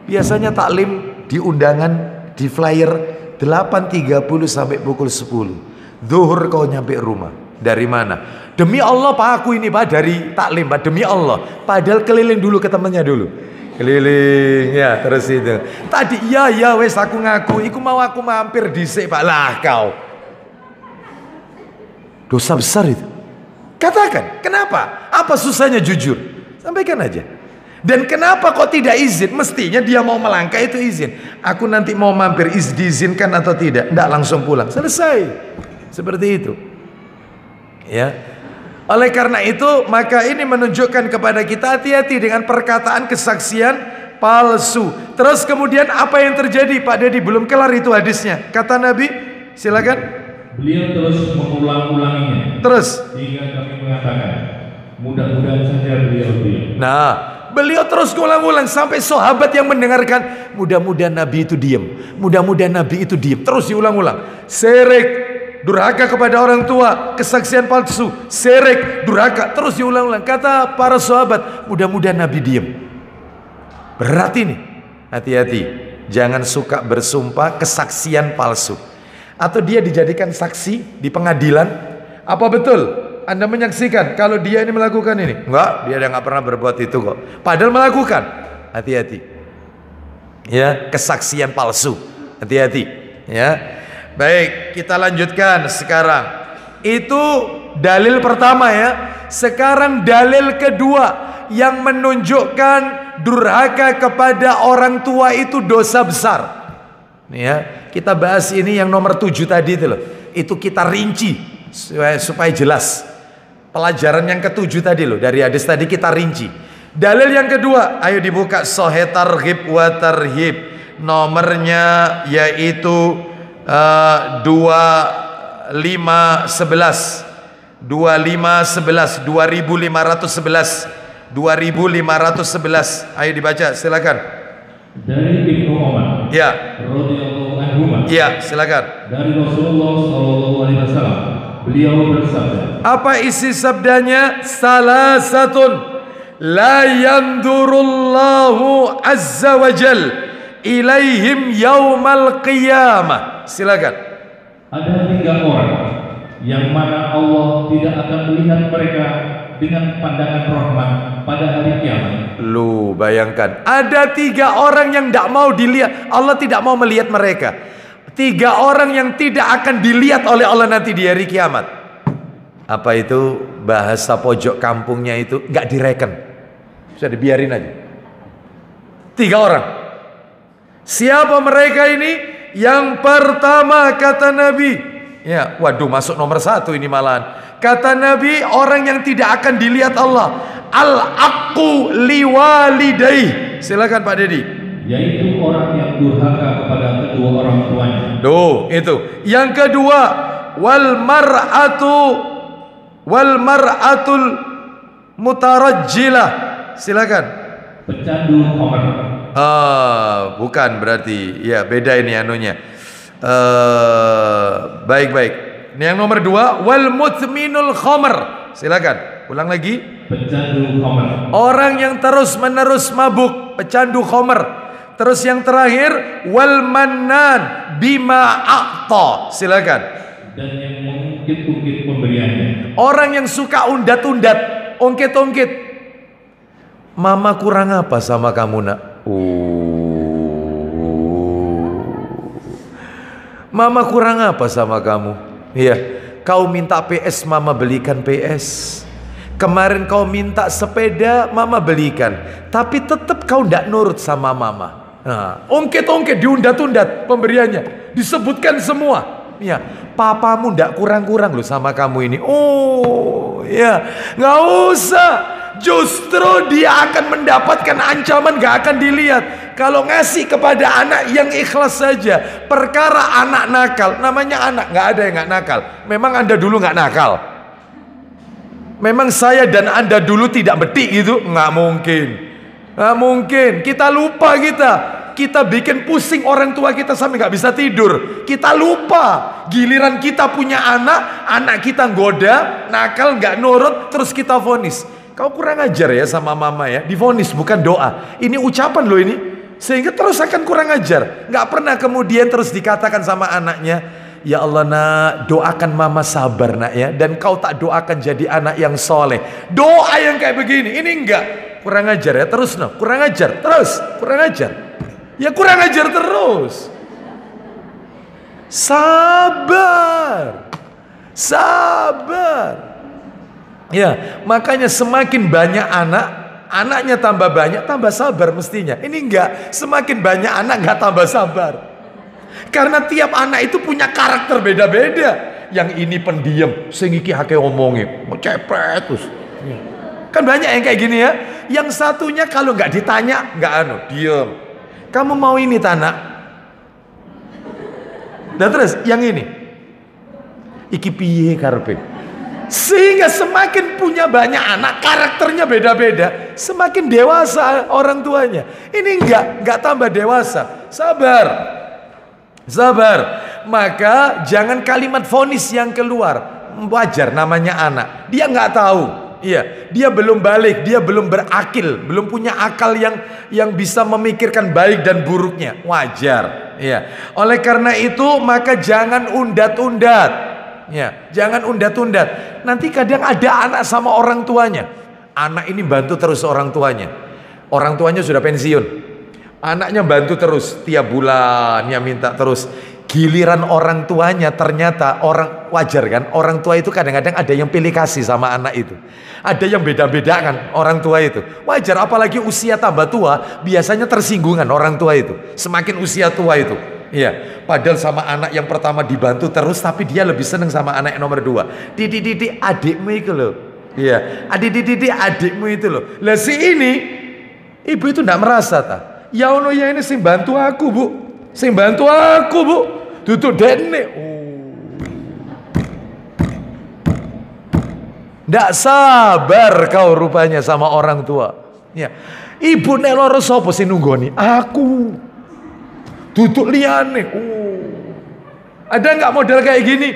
Biasanya taklim di undangan, di flyer 8.30 sampai pukul 10. Zuhur kau nyampe rumah. Dari mana? Demi Allah Pak, aku ini Pak dari taklim Pak, demi Allah. Padahal keliling dulu ke temannya dulu. Keliling ya, terus itu. Tadi ya wes aku ngaku, iku mau aku mampir dhisik Pak. Lah kau. Dosa besar itu. Katakan, kenapa? Apa susahnya jujur? Sampaikan aja. Dan kenapa kok tidak izin? Mestinya dia mau melangkah itu izin. Aku nanti mau mampir, diizinkan atau tidak? Tidak, langsung pulang. Selesai. Seperti itu. Ya. Oleh karena itu, maka ini menunjukkan kepada kita hati-hati dengan perkataan kesaksian palsu. Terus kemudian apa yang terjadi Pak Dedi? Belum kelar itu hadisnya. Kata Nabi, silakan. Beliau terus mengulang-ulanginya. Terus hingga kami mengatakan, mudah-mudahan saja beliau diam. Nah, beliau terus ngulang-ulang sampai sahabat yang mendengarkan, mudah-mudahan Nabi itu diam. Mudah-mudahan Nabi itu diam. Terus diulang-ulang. Syirik, durhaka kepada orang tua, kesaksian palsu, syirik, durhaka, terus diulang-ulang. Kata para sahabat, mudah-mudahan Nabi diam. Berat ini. Hati-hati, jangan suka bersumpah kesaksian palsu. Atau dia dijadikan saksi di pengadilan. Apa betul Anda menyaksikan kalau dia ini melakukan ini? Enggak, dia nggak pernah berbuat itu kok. Padahal melakukan. Hati-hati. Ya, kesaksian palsu. Hati-hati. Ya. Baik, kita lanjutkan sekarang. Itu dalil pertama ya. Sekarang dalil kedua yang menunjukkan durhaka kepada orang tua itu dosa besar. Ya, kita bahas ini yang nomor 7 tadi itu loh. Itu kita rinci supaya jelas. Pelajaran yang ke-7 tadi loh, dari hadis tadi kita rinci. Dalil yang kedua, ayo dibuka Sahih Targhib wa Tarhib. Nomornya yaitu 2511. 2511. Ayo dibaca, silakan. Dari Ibnu Umar. Ya. Radhiyallahu anhu. Ya, silakan. Dari Rasulullah SAW. Beliau bersabda. Apa isi sabdanya? Salasatun la yandurullahu azza wa jal ilaihim yaumal qiyamah. Silakan. Ada 3 orang yang mana Allah tidak akan melihat mereka dengan pandangan rahmat pada hari kiamat. Lu bayangkan, ada 3 orang yang tidak mau dilihat. Allah tidak mau melihat mereka. 3 orang yang tidak akan dilihat oleh Allah nanti di hari kiamat. Apa itu? Bahasa pojok kampungnya itu nggak direken. Bisa dibiarin aja. 3 orang. Siapa mereka ini? Yang pertama kata Nabi, ya, waduh, masuk nomor 1 ini malahan. Kata Nabi, orang yang tidak akan dilihat Allah. Al-aqu liwalidayh. Silakan Pak Dedi. Yaitu orang yang durhaka kepada kedua orang tuanya. Itu. Yang kedua, wal mar'atul mutarajjilah. Silakan. Pecandu khamr. Bukan berarti. Ya, beda ini anunya. Baik. Ini yang nomor 2, wal mutminul khamr. Silakan. Ulang lagi. Pecandu khamr. Orang yang terus-menerus mabuk, pecandu khamr. Terus yang terakhir, wal mannan bima a'ta. Silakan. Dan yang mengungkit-ungkit pemberiannya. Orang yang suka undat-undat, ungkit-ungkit. Mama kurang apa sama kamu, Nak? Mama kurang apa sama kamu? Iya, kau minta PS, mama belikan PS. Kemarin kau minta sepeda, mama belikan. Tapi tetap kau tidak nurut sama mama. Nah, ungkit-ungkit, diundat-undat pemberiannya, disebutkan semua. Ya, papamu tidak kurang-kurang loh sama kamu ini. Oh, ya, nggak usah. Justru dia akan mendapatkan ancaman, gak akan dilihat. Kalau ngasih kepada anak yang ikhlas saja. Perkara anak nakal, namanya anak, gak ada yang gak nakal. Memang Anda dulu gak nakal? Memang saya dan Anda dulu tidak betik gitu? Nggak mungkin. Nggak mungkin. Kita lupa kita bikin pusing orang tua kita sampai nggak bisa tidur. Kita lupa. Giliran kita punya anak kita goda, nakal, nggak nurut, terus kita vonis. Kau kurang ajar ya sama mama ya. Divonis, bukan doa. Ini ucapan loh ini. Sehingga terus akan kurang ajar. Nggak pernah kemudian terus dikatakan sama anaknya, ya Allah nak, doakan mama sabar nak ya. Dan kau tak doakan jadi anak yang soleh. Doa yang kayak begini, ini enggak. Kurang ajar ya, terus no. Kurang ajar, terus. Kurang ajar. Ya kurang ajar terus. Sabar. Ya, makanya semakin banyak anaknya tambah banyak, tambah sabar mestinya. Ini enggak, semakin banyak anak enggak tambah sabar. Karena tiap anak itu punya karakter beda-beda. Yang ini pendiam, sing iki hake omongi, mau cepet terus. Kan banyak yang kayak gini ya. Yang satunya kalau enggak ditanya, enggak diem. Kamu mau ini tanah? Dan terus yang ini, iki piye karepe? Sehingga semakin punya banyak anak, karakternya beda-beda, semakin dewasa orang tuanya. Ini enggak tambah dewasa. Sabar. Maka jangan kalimat vonis yang keluar. Wajar, namanya anak. Dia enggak tahu. Iya, dia belum balik, dia belum berakil, belum punya akal yang bisa memikirkan baik dan buruknya. Wajar. Iya. Oleh karena itu, maka jangan undat-undat. Ya, jangan undat-undat. Nanti kadang ada anak sama orang tuanya. Anak ini bantu terus orang tuanya. Orang tuanya sudah pensiun. Anaknya bantu terus tiap bulan, ya minta terus. Giliran orang tuanya ternyata wajar kan? Orang tua itu kadang-kadang ada yang pilih kasih sama anak itu. Ada yang beda-beda kan orang tua itu. Wajar, apalagi usia tambah tua, biasanya tersinggungan orang tua itu. Semakin usia tua itu. Iya, padahal sama anak yang pertama dibantu terus, tapi dia lebih seneng sama anak yang nomor 2. Didik adikmu itu loh. Iya, didik adikmu itu loh. Lah si ini, ibu itu ndak merasa ta. Ya ono ya ini sing bantu aku bu, sing bantu aku bu. Duduk dene. Ndak sabar kau rupanya sama orang tua. Ya, ibu nek loro sapa sing nunggoni? Aku. Duduk liane. Ada nggak model kayak gini?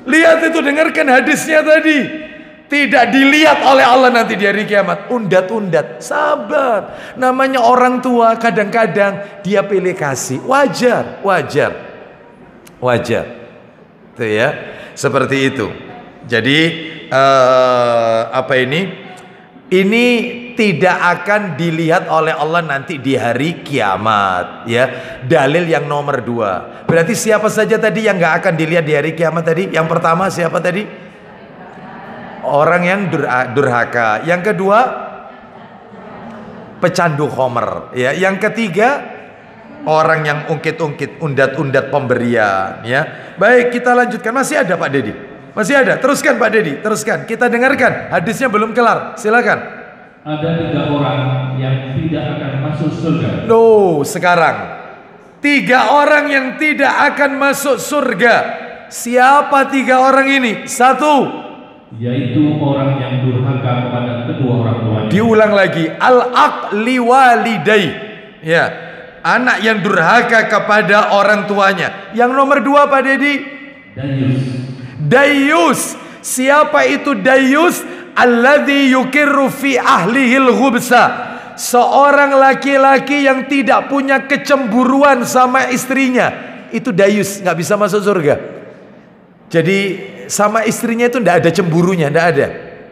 Lihat itu, dengarkan hadisnya tadi. Tidak dilihat oleh Allah nanti di hari kiamat. Undat-undat. Sabar. Namanya orang tua, kadang-kadang dia pilih kasih. Wajar. Itu ya. Seperti itu. Jadi ini tidak akan dilihat oleh Allah nanti di hari kiamat, ya. Dalil yang nomor 2. Berarti siapa saja tadi yang nggak akan dilihat di hari kiamat tadi? Yang pertama siapa tadi? orang yang durhaka. Yang kedua, pecandu khomer. Ya, yang ketiga, orang yang ungkit-ungkit, undat-undat pemberian. Ya, baik, kita lanjutkan. Masih ada Pak Dedi? Masih ada. Teruskan Pak Dedi, teruskan. Kita dengarkan. Hadisnya belum kelar. Silakan. Ada 3 orang yang tidak akan masuk surga. Loh, sekarang 3 orang yang tidak akan masuk surga. Siapa 3 orang ini? 1, yaitu orang yang durhaka kepada kedua orang tuanya. diulang lagi, al-aqli walidai. Ya, anak yang durhaka kepada orang tuanya. Yang nomor 2 Pak Dedi, Dayus. dayus. Siapa itu dayus? Alladzi yukirru fi ahlihil ghubsa. Seorang laki-laki yang tidak punya kecemburuan sama istrinya, itu dayus, nggak bisa masuk surga. Jadi sama istrinya itu nggak ada cemburunya, nggak ada.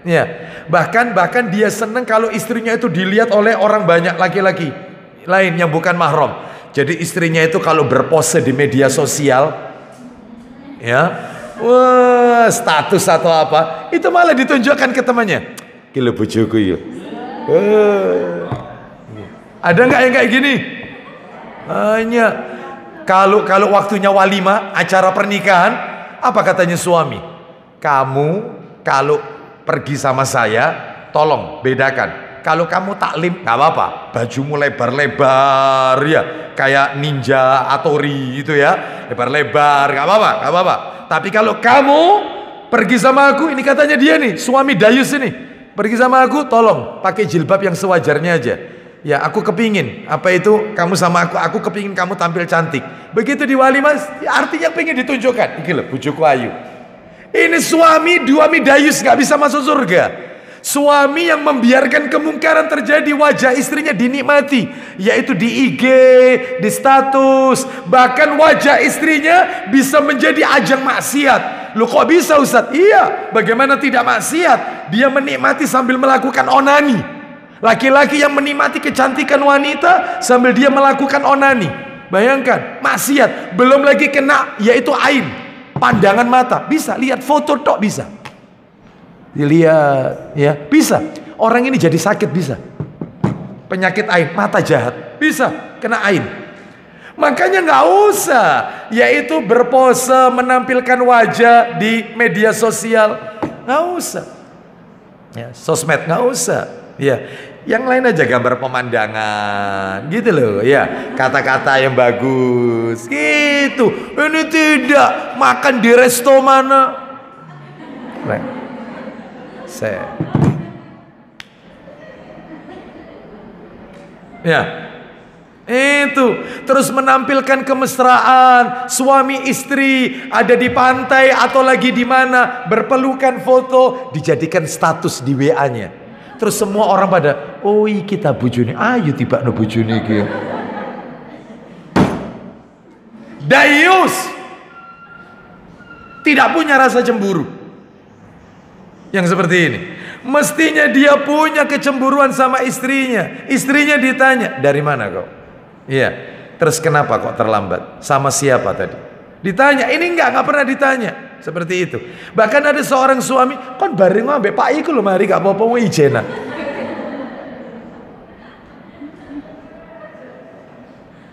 Ya, bahkan dia senang kalau istrinya itu dilihat oleh orang banyak laki-laki lain yang bukan mahram. Jadi istrinya itu kalau berpose di media sosial, ya, wah, status atau apa, itu malah ditunjukkan ke temannya. Gila bojoku ya. Ada nggak yang kayak gini? Hanya kalau waktunya walimah, acara pernikahan, apa katanya suami? Kamu kalau pergi sama saya, tolong bedakan. Kalau kamu taklim, nggak apa-apa. Bajumu lebar-lebar ya, kayak ninja Atori itu ya, lebar-lebar, nggak apa-apa, nggak apa-apa. Tapi kalau kamu pergi sama aku, ini katanya dia nih, suami dayus ini, pergi sama aku, tolong pakai jilbab yang sewajarnya aja. Ya, aku kepingin, apa itu, kamu sama aku kepingin kamu tampil cantik. Begitu di walimah, artinya pengen ditunjukkan. Iki loh, bujuku ayu. Ini suami dayus gak bisa masuk surga. Suami yang membiarkan kemungkaran terjadi, wajah istrinya dinikmati, yaitu di IG, di status. Bahkan wajah istrinya bisa menjadi ajang maksiat. Loh kok bisa Ustaz? Iya, bagaimana tidak maksiat? Dia menikmati sambil melakukan onani. Laki-laki yang menikmati kecantikan wanita sambil dia melakukan onani. Bayangkan, maksiat. Belum lagi kena, yaitu ain, pandangan mata. Bisa, lihat foto tok bisa. Dilihat, ya, bisa. Orang ini jadi sakit, bisa. Penyakit ain, mata jahat, bisa, kena ain. Makanya nggak usah, yaitu berpose, menampilkan wajah di media sosial. Nggak usah. Ya, sosmed nggak usah. Ya, yang lain aja gambar pemandangan, gitu loh. Ya, kata-kata yang bagus, gitu. Ini tidak makan di resto mana. Ya, itu terus menampilkan kemesraan suami istri ada di pantai atau lagi di mana berpelukan, foto dijadikan status di WA-nya. Terus semua orang pada, oh kita bujuni, ayo tiba no bujuni iki. Dayus tidak punya rasa cemburu yang seperti ini. Mestinya dia punya kecemburuan sama istrinya. Istrinya ditanya, dari mana kau? Iya. Terus kenapa kok terlambat? Sama siapa tadi? Ditanya. Ini enggak pernah ditanya. Seperti itu. Bahkan ada seorang suami, kon bareng ambek Pak iku lho mari gak apa-apa ijena.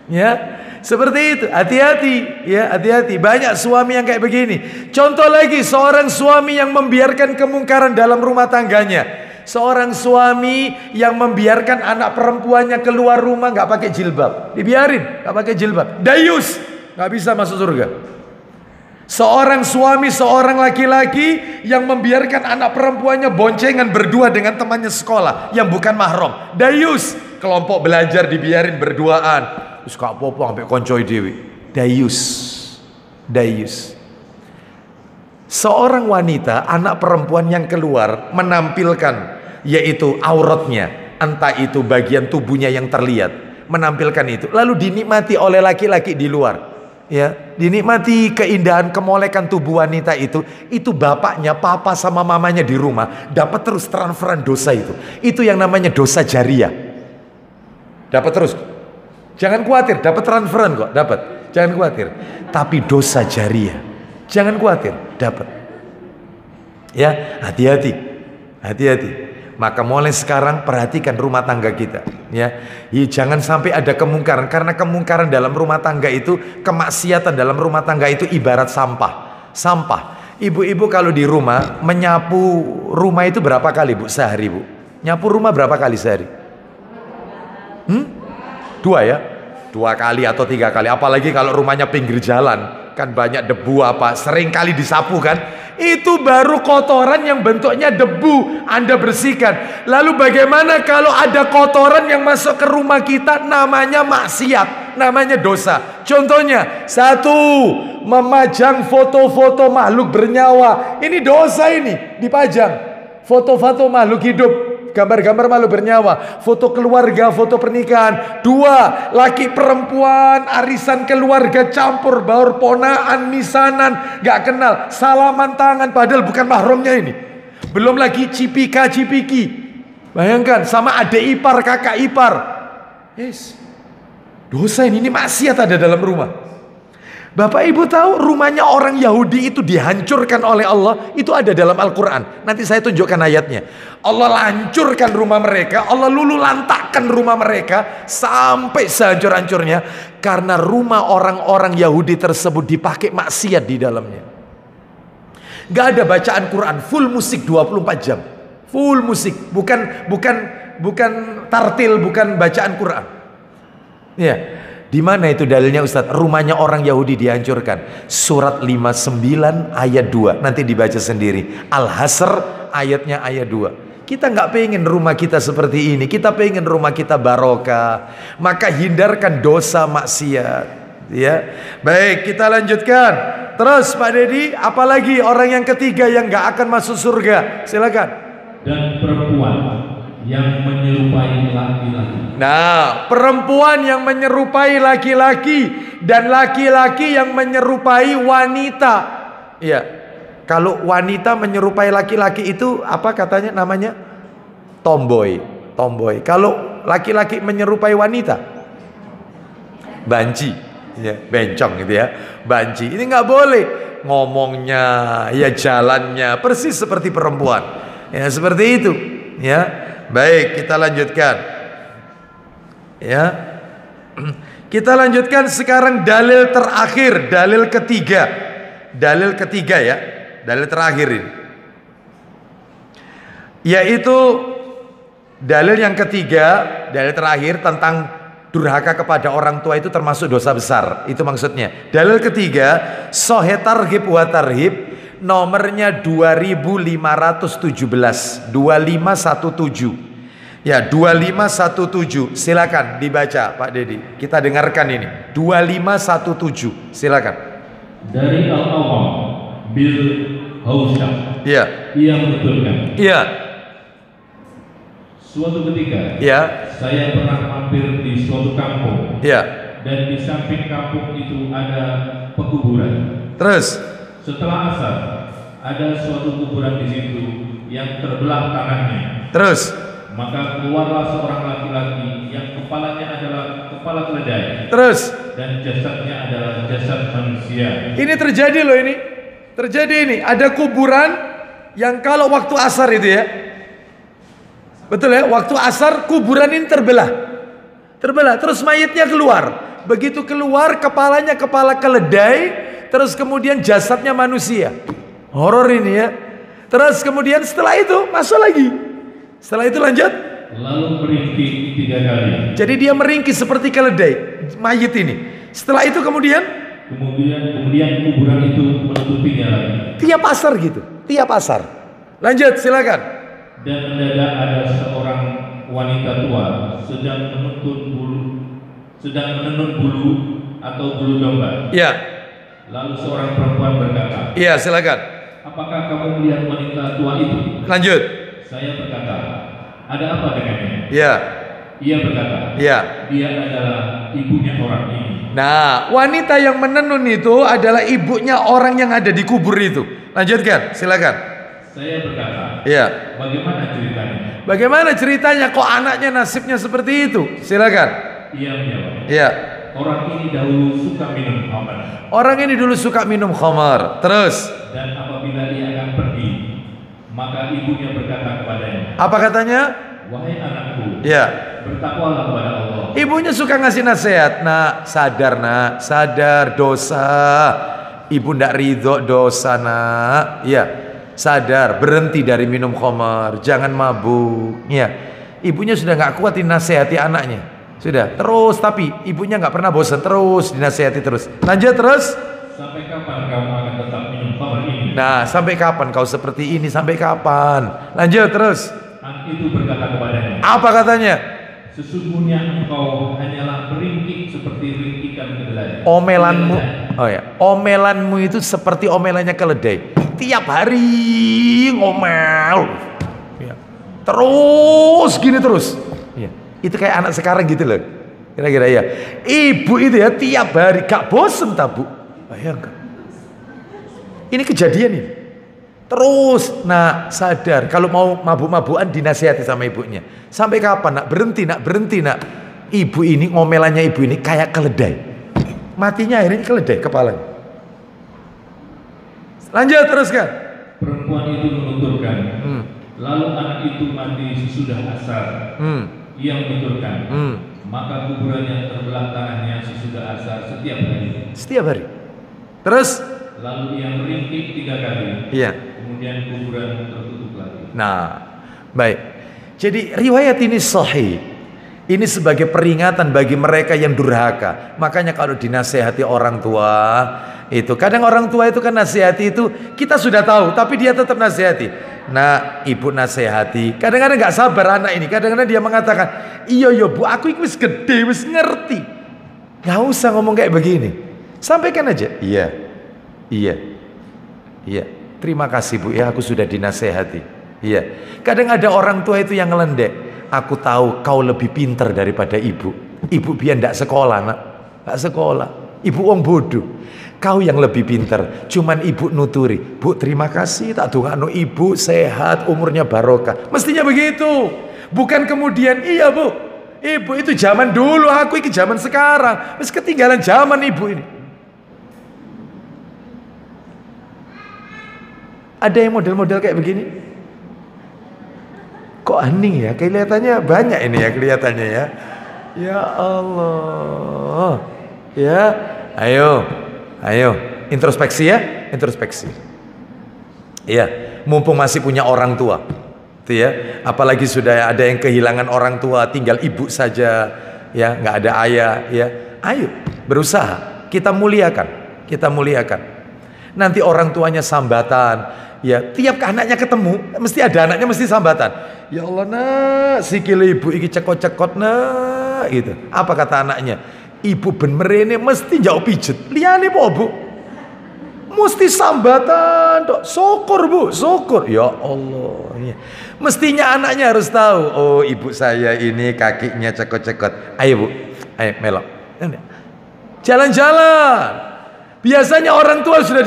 Ya, seperti itu. Hati-hati, ya, hati-hati. Banyak suami yang kayak begini. Contoh lagi, seorang suami yang membiarkan kemungkaran dalam rumah tangganya. Seorang suami yang membiarkan anak perempuannya keluar rumah nggak pakai jilbab, dibiarin nggak pakai jilbab. Dayus, nggak bisa masuk surga. Seorang suami, seorang laki-laki yang membiarkan anak perempuannya boncengan berdua dengan temannya sekolah yang bukan mahram. Dayus, kelompok belajar dibiarin berduaan. Terus gak apa-apa sampai koncoi dewi. Dayus. Dayus. Seorang wanita, anak perempuan yang keluar menampilkan yaitu auratnya, entah itu bagian tubuhnya yang terlihat, menampilkan itu, lalu dinikmati oleh laki-laki di luar. Ya, dinikmati keindahan kemolekan tubuh wanita itu bapaknya, papa sama mamanya di rumah dapat terus transferan dosa itu. Itu yang namanya dosa jariah. Dapat terus. Jangan khawatir, dapat transferan kok, dapat. Jangan khawatir. Tapi dosa jariah. Jangan khawatir, dapat. Ya, hati-hati. Hati-hati. Maka mulai sekarang perhatikan rumah tangga kita, ya. Jangan sampai ada kemungkaran, karena kemungkaran dalam rumah tangga itu, kemaksiatan dalam rumah tangga itu ibarat sampah. Sampah. Ibu-ibu kalau di rumah menyapu rumah itu berapa kali, Bu, sehari, Bu? Nyapu rumah berapa kali sehari? 2 ya? 2 kali atau 3 kali. Apalagi kalau rumahnya pinggir jalan, kan banyak debu apa, sering kali disapu kan? Itu baru kotoran yang bentuknya debu Anda bersihkan. Lalu bagaimana kalau ada kotoran yang masuk ke rumah kita, namanya maksiat, namanya dosa. Contohnya, 1, memajang foto-foto makhluk bernyawa. Ini dosa, ini dipajang foto-foto makhluk hidup, gambar-gambar makhluk bernyawa, foto keluarga, foto pernikahan. 2, laki perempuan, arisan keluarga campur baur, ponaan, misanan, gak kenal, salaman tangan padahal bukan mahramnya ini. Belum lagi cipika-cipiki. Bayangkan sama adik ipar, kakak ipar. Yes. Dosa ini maksiat ada dalam rumah. Bapak Ibu tahu rumahnya orang Yahudi itu dihancurkan oleh Allah, itu ada dalam Al-Quran. Nanti saya tunjukkan ayatnya. Allah hancurkan rumah mereka, Allah lulu lantakkan rumah mereka sampai sehancur-hancurnya, karena rumah orang-orang Yahudi tersebut dipakai maksiat di dalamnya. Gak ada bacaan Quran, full musik 24 jam. Full musik, bukan tartil, bukan bacaan Quran. Ya. Di mana itu dalilnya, Ustadz? Rumahnya orang Yahudi dihancurkan. Surat 59 ayat 2. Nanti dibaca sendiri. Al-Hasr ayatnya ayat 2. Kita nggak pengen rumah kita seperti ini. Kita pengen rumah kita barokah. Maka hindarkan dosa maksiat. Ya, baik, kita lanjutkan. Terus Pak Dedi, apalagi orang yang ketiga yang nggak akan masuk surga? Silakan. Dan perempuan yang menyerupai laki-laki. Nah, perempuan yang menyerupai laki-laki dan laki-laki yang menyerupai wanita. Iya. Kalau wanita menyerupai laki-laki itu apa katanya namanya? Tomboy. Tomboy. Kalau laki-laki menyerupai wanita, banci. Ya, bencong gitu ya. Banci. Ini nggak boleh. Ngomongnya, ya jalannya persis seperti perempuan. Ya, seperti itu. Ya. Baik, kita lanjutkan. Ya. Kita lanjutkan sekarang dalil terakhir, dalil ketiga. Dalil ketiga ya. Dalil terakhir ini. Yaitu dalil yang ketiga, dalil terakhir tentang durhaka kepada orang tua itu termasuk dosa besar. Itu maksudnya. Dalil ketiga, Sahih Targhib wa Tarhib, nomornya 2517, 2517. Ya, 2517. Silakan dibaca Pak Dedi. Kita dengarkan ini. 2517. Silakan. Dari Al-Awwam bil Hausyam. Iya. Ia menuturkan. Iya. Suatu ketika, Iya. saya pernah mampir di suatu kampung. Iya. Dan di samping kampung itu ada pekuburan. Terus. Setelah asar, ada suatu kuburan di situ yang terbelah tanahnya. Terus. Maka keluarlah seorang laki-laki yang kepalanya adalah kepala keledai. Terus. Dan jasadnya adalah jasad manusia. Ini terjadi loh ini. Terjadi ini. Ada kuburan yang kalau waktu asar itu ya. Betul ya? Waktu asar kuburan ini terbelah. Terbelah. Terus mayatnya keluar. Begitu keluar kepalanya kepala keledai. Terus kemudian jasadnya manusia. Horor ini ya. Terus kemudian setelah itu masuk lagi. Setelah itu lanjut. Lalu meringkih 3 kali. Jadi dia meringkih seperti keledai, mayit ini. Setelah itu kemudian kuburan itu menutupinya lagi. Tiap asar gitu, tiap asar. Lanjut, silakan. Dan mendadak ada seorang wanita tua sedang menenun bulu atau bulu domba. Iya. Lalu seorang perempuan berkata, Iya, silakan. apakah kamu melihat wanita tua itu? Lanjut. Saya berkata, ada apa dengannya? Iya. Ia berkata, Iya. dia adalah ibunya orang ini. Nah, wanita yang menenun itu adalah ibunya orang yang ada di kubur itu. Lanjutkan, silakan. Saya berkata, Iya. bagaimana ceritanya? Bagaimana ceritanya kok anaknya nasibnya seperti itu? Silakan. Ia menjawab, Iya. orang ini dahulu suka minum khamar. Orang ini dulu suka minum khamar. Terus. Dan apabila ia akan pergi, Maka ibunya berkata kepadanya, Apa katanya? wahai anakku, Ya. bertakwalah kepada Allah. Ibunya suka ngasih nasihat. Nak, sadar dosa. Ibu ndak ridho dosa, nak. Ya, sadar, berhenti dari minum khamar, jangan mabuk. Ya, ibunya sudah nggak kuatin nasihati anaknya. Sudah, terus tapi ibunya nggak pernah bosan, terus dinasihati terus. Lanjut terus. Sampai kapan kamu akan tetap minum khamar ini? Nah, sampai kapan kau seperti ini? Sampai kapan? Lanjut terus. Anak itu berkata kepadanya, Apa katanya? sesungguhnya engkau hanyalah meringkik seperti ringkikan keledai. Omelanmu, oh ya, omelanmu itu seperti omelannya keledai. Tiap hari ngomel, ya. Terus gini terus. Ya. Itu kayak anak sekarang gitu loh. Kira-kira ya. Ibu itu ya tiap hari gak bosen tak bu? Bayangkan. Ini kejadian ini. Terus, nak sadar kalau mau mabuk-mabukan dinasihati sama ibunya. Sampai kapan nak? Berhenti nak. Ibu ini ngomelannya ibu ini kayak keledai. Matinya akhirnya keledai kepalanya. Lanjut teruskan. Perempuan itu menuturkan, lalu anak itu mati sesudah asar. Ia menuturkan, maka kuburannya terbelah tanahnya sesudah asar setiap hari. Setiap hari. Terus? Lalu ia meringkik 3 kali. Iya. Kemudian kuburan tertutup lagi. Nah, baik. Jadi riwayat ini sahih. Ini sebagai peringatan bagi mereka yang durhaka. Makanya kalau dinasehati orang tua itu, kadang orang tua itu kan nasihati itu kita sudah tahu, tapi dia tetap nasihati. Nah, ibu nasihati. Kadang-kadang nggak sabar anak ini. Kadang-kadang dia mengatakan, iya bu, aku wis gede, wis ngerti. Nggak usah ngomong kayak begini. Sampaikan aja. Iya. Terima kasih bu, ya aku sudah dinasehati. Iya. Kadang ada orang tua itu yang ngelendek. Aku tahu kau lebih pintar daripada ibu. Ibu biar ndak sekolah nak, nggak sekolah. Ibu wong bodoh. Kau yang lebih pintar. Cuman ibu nuturi. Bu terima kasih tak dongakno ibu sehat, umurnya barokah. Mestinya begitu. Bukan kemudian iya bu. Ibu itu zaman dulu, aku ini zaman sekarang. Terus ketinggalan zaman ibu ini. Ada yang model-model kayak begini? Kok aneh ya? Kelihatannya banyak ini ya kelihatannya ya. Ya Allah. Ya, ayo. Introspeksi ya, introspeksi. Iya, mumpung masih punya orang tua. Itu ya. Apalagi sudah ada yang kehilangan orang tua, tinggal ibu saja, ya, nggak ada ayah, ya. Ayo, berusaha. Kita muliakan. Nanti orang tuanya sambatan. Ya, tiap anaknya ketemu, mesti ada anaknya mesti sambatan. Ya Allah nak, sikil ibu iki cekot-cekot nak, gitu. Apa kata anaknya? Ibu ben merene mesti jauh pijet. Liyane po bu, mesti sambatan dok. Syukur bu, syukur. Ya Allah. Ya. Mestinya anaknya harus tahu. Oh ibu saya ini kakinya cekot-cekot. Ayo bu, ayo melok. Jalan-jalan. Biasanya orang tua sudah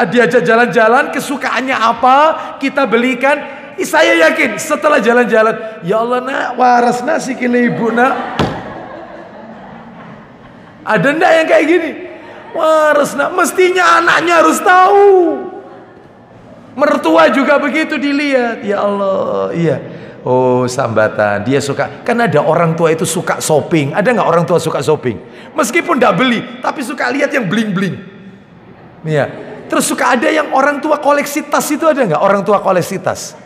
diajak jalan-jalan, kesukaannya apa, kita belikan. Saya yakin setelah jalan-jalan, ya Allah nak, waras nak sikil ibu nak. Ada ndak yang kayak gini? Waras nak, mestinya anaknya harus tahu. Mertua juga begitu dilihat, ya Allah, iya. Oh sambatan, dia suka. Kan ada orang tua itu suka shopping. Ada nggak orang tua suka shopping? Meskipun ndak beli, tapi suka lihat yang bling-bling. Ya. Terus suka ada yang orang tua koleksi tas itu, ada nggak orang tua koleksi tas?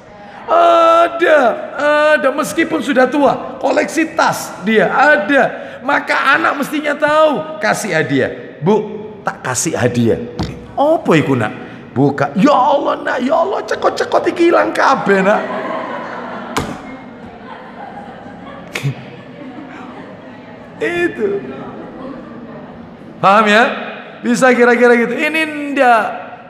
Ada meskipun sudah tua, koleksi tas dia ada. Maka anak mestinya tahu, kasih hadiah. Bu, tak kasih hadiah. Apa iku nak? Buka. Ya Allah nak, ya Allah cekot-cekot iki ilang kabeh nak. Itu. Paham ya? Bisa kira-kira gitu. Ini ndak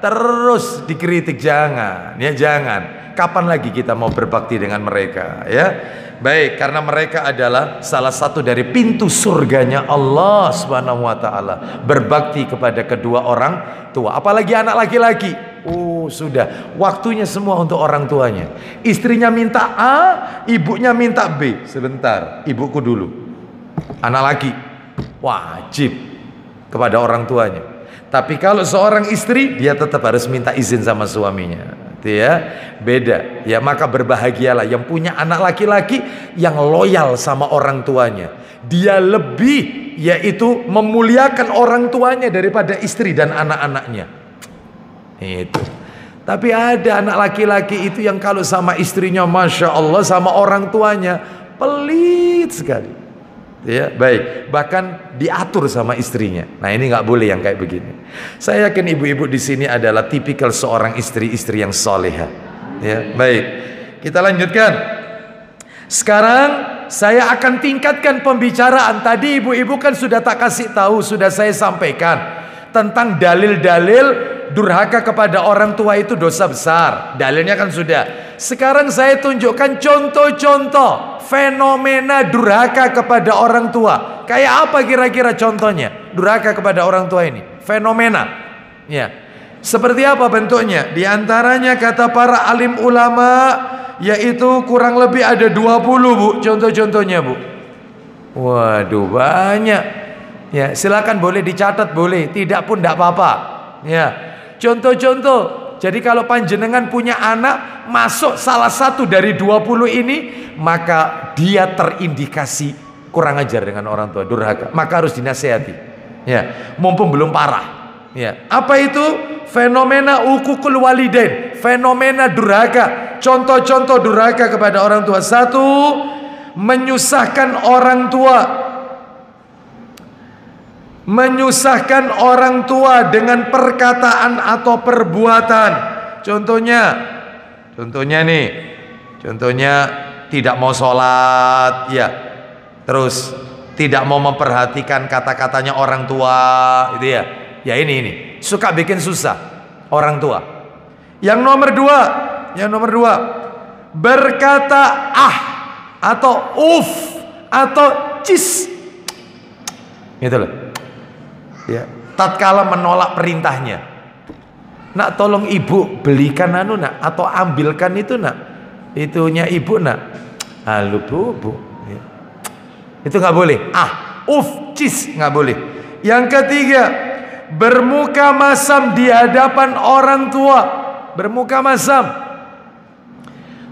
terus dikritik, jangan. Ya jangan. Kapan lagi kita mau berbakti dengan mereka, ya? Baik, karena mereka adalah salah satu dari pintu surganya Allah Subhanahu wa taala. Berbakti kepada kedua orang tua, apalagi anak laki-laki. Sudah waktunya semua untuk orang tuanya. Istrinya minta A, ibunya minta B. Sebentar, ibuku dulu. Anak laki wajib kepada orang tuanya. Tapi kalau seorang istri, dia tetap harus minta izin sama suaminya. Itu ya, beda. Ya, maka berbahagialah yang punya anak laki-laki yang loyal sama orang tuanya. Dia lebih yaitu memuliakan orang tuanya daripada istri dan anak-anaknya. Itu. Tapi ada anak laki-laki itu yang kalau sama istrinya Masya Allah, sama orang tuanya pelit sekali. Ya, baik. Bahkan diatur sama istrinya. Nah, ini nggak boleh yang kayak begini. Saya yakin ibu-ibu di sini adalah tipikal seorang istri-istri yang soleha. Ya, baik. Kita lanjutkan. Sekarang saya akan tingkatkan pembicaraan. Tadi ibu-ibu kan sudah tak kasih tahu, sudah saya sampaikan tentang dalil-dalil durhaka kepada orang tua itu dosa besar. Dalilnya kan sudah. Sekarang saya tunjukkan contoh-contoh fenomena durhaka kepada orang tua. Kayak apa kira-kira contohnya durhaka kepada orang tua ini? Fenomena. Ya. Seperti apa bentuknya? Di antaranya kata para alim ulama, yaitu kurang lebih ada 20 Bu, contoh-contohnya Bu. Waduh, banyak. Ya, silakan boleh dicatat, boleh, tidak pun tidak apa-apa. Ya. Contoh-contoh. Jadi kalau panjenengan punya anak masuk salah satu dari 20 ini, maka dia terindikasi kurang ajar dengan orang tua, durhaka. Maka harus dinasehati. Ya, mumpung belum parah. Ya, apa itu? Fenomena uququl walidain, fenomena durhaka. Contoh-contoh durhaka kepada orang tua. Satu, menyusahkan orang tua. Menyusahkan orang tua dengan perkataan atau perbuatan. Contohnya nih. Contohnya tidak mau sholat, ya. Terus tidak mau memperhatikan kata-katanya orang tua, itu ya. Ya ini suka bikin susah orang tua. Yang nomor dua, berkata ah atau uf atau cis, gitu loh. Ya, tatkala menolak perintahnya. Nak, tolong ibu belikan anu nak, atau ambilkan itu nak, itunya ibu nak. Halo bu. Ya. Itu nggak boleh. Ah, uf, cis, nggak boleh. Yang ketiga, bermuka masam di hadapan orang tua. Bermuka masam.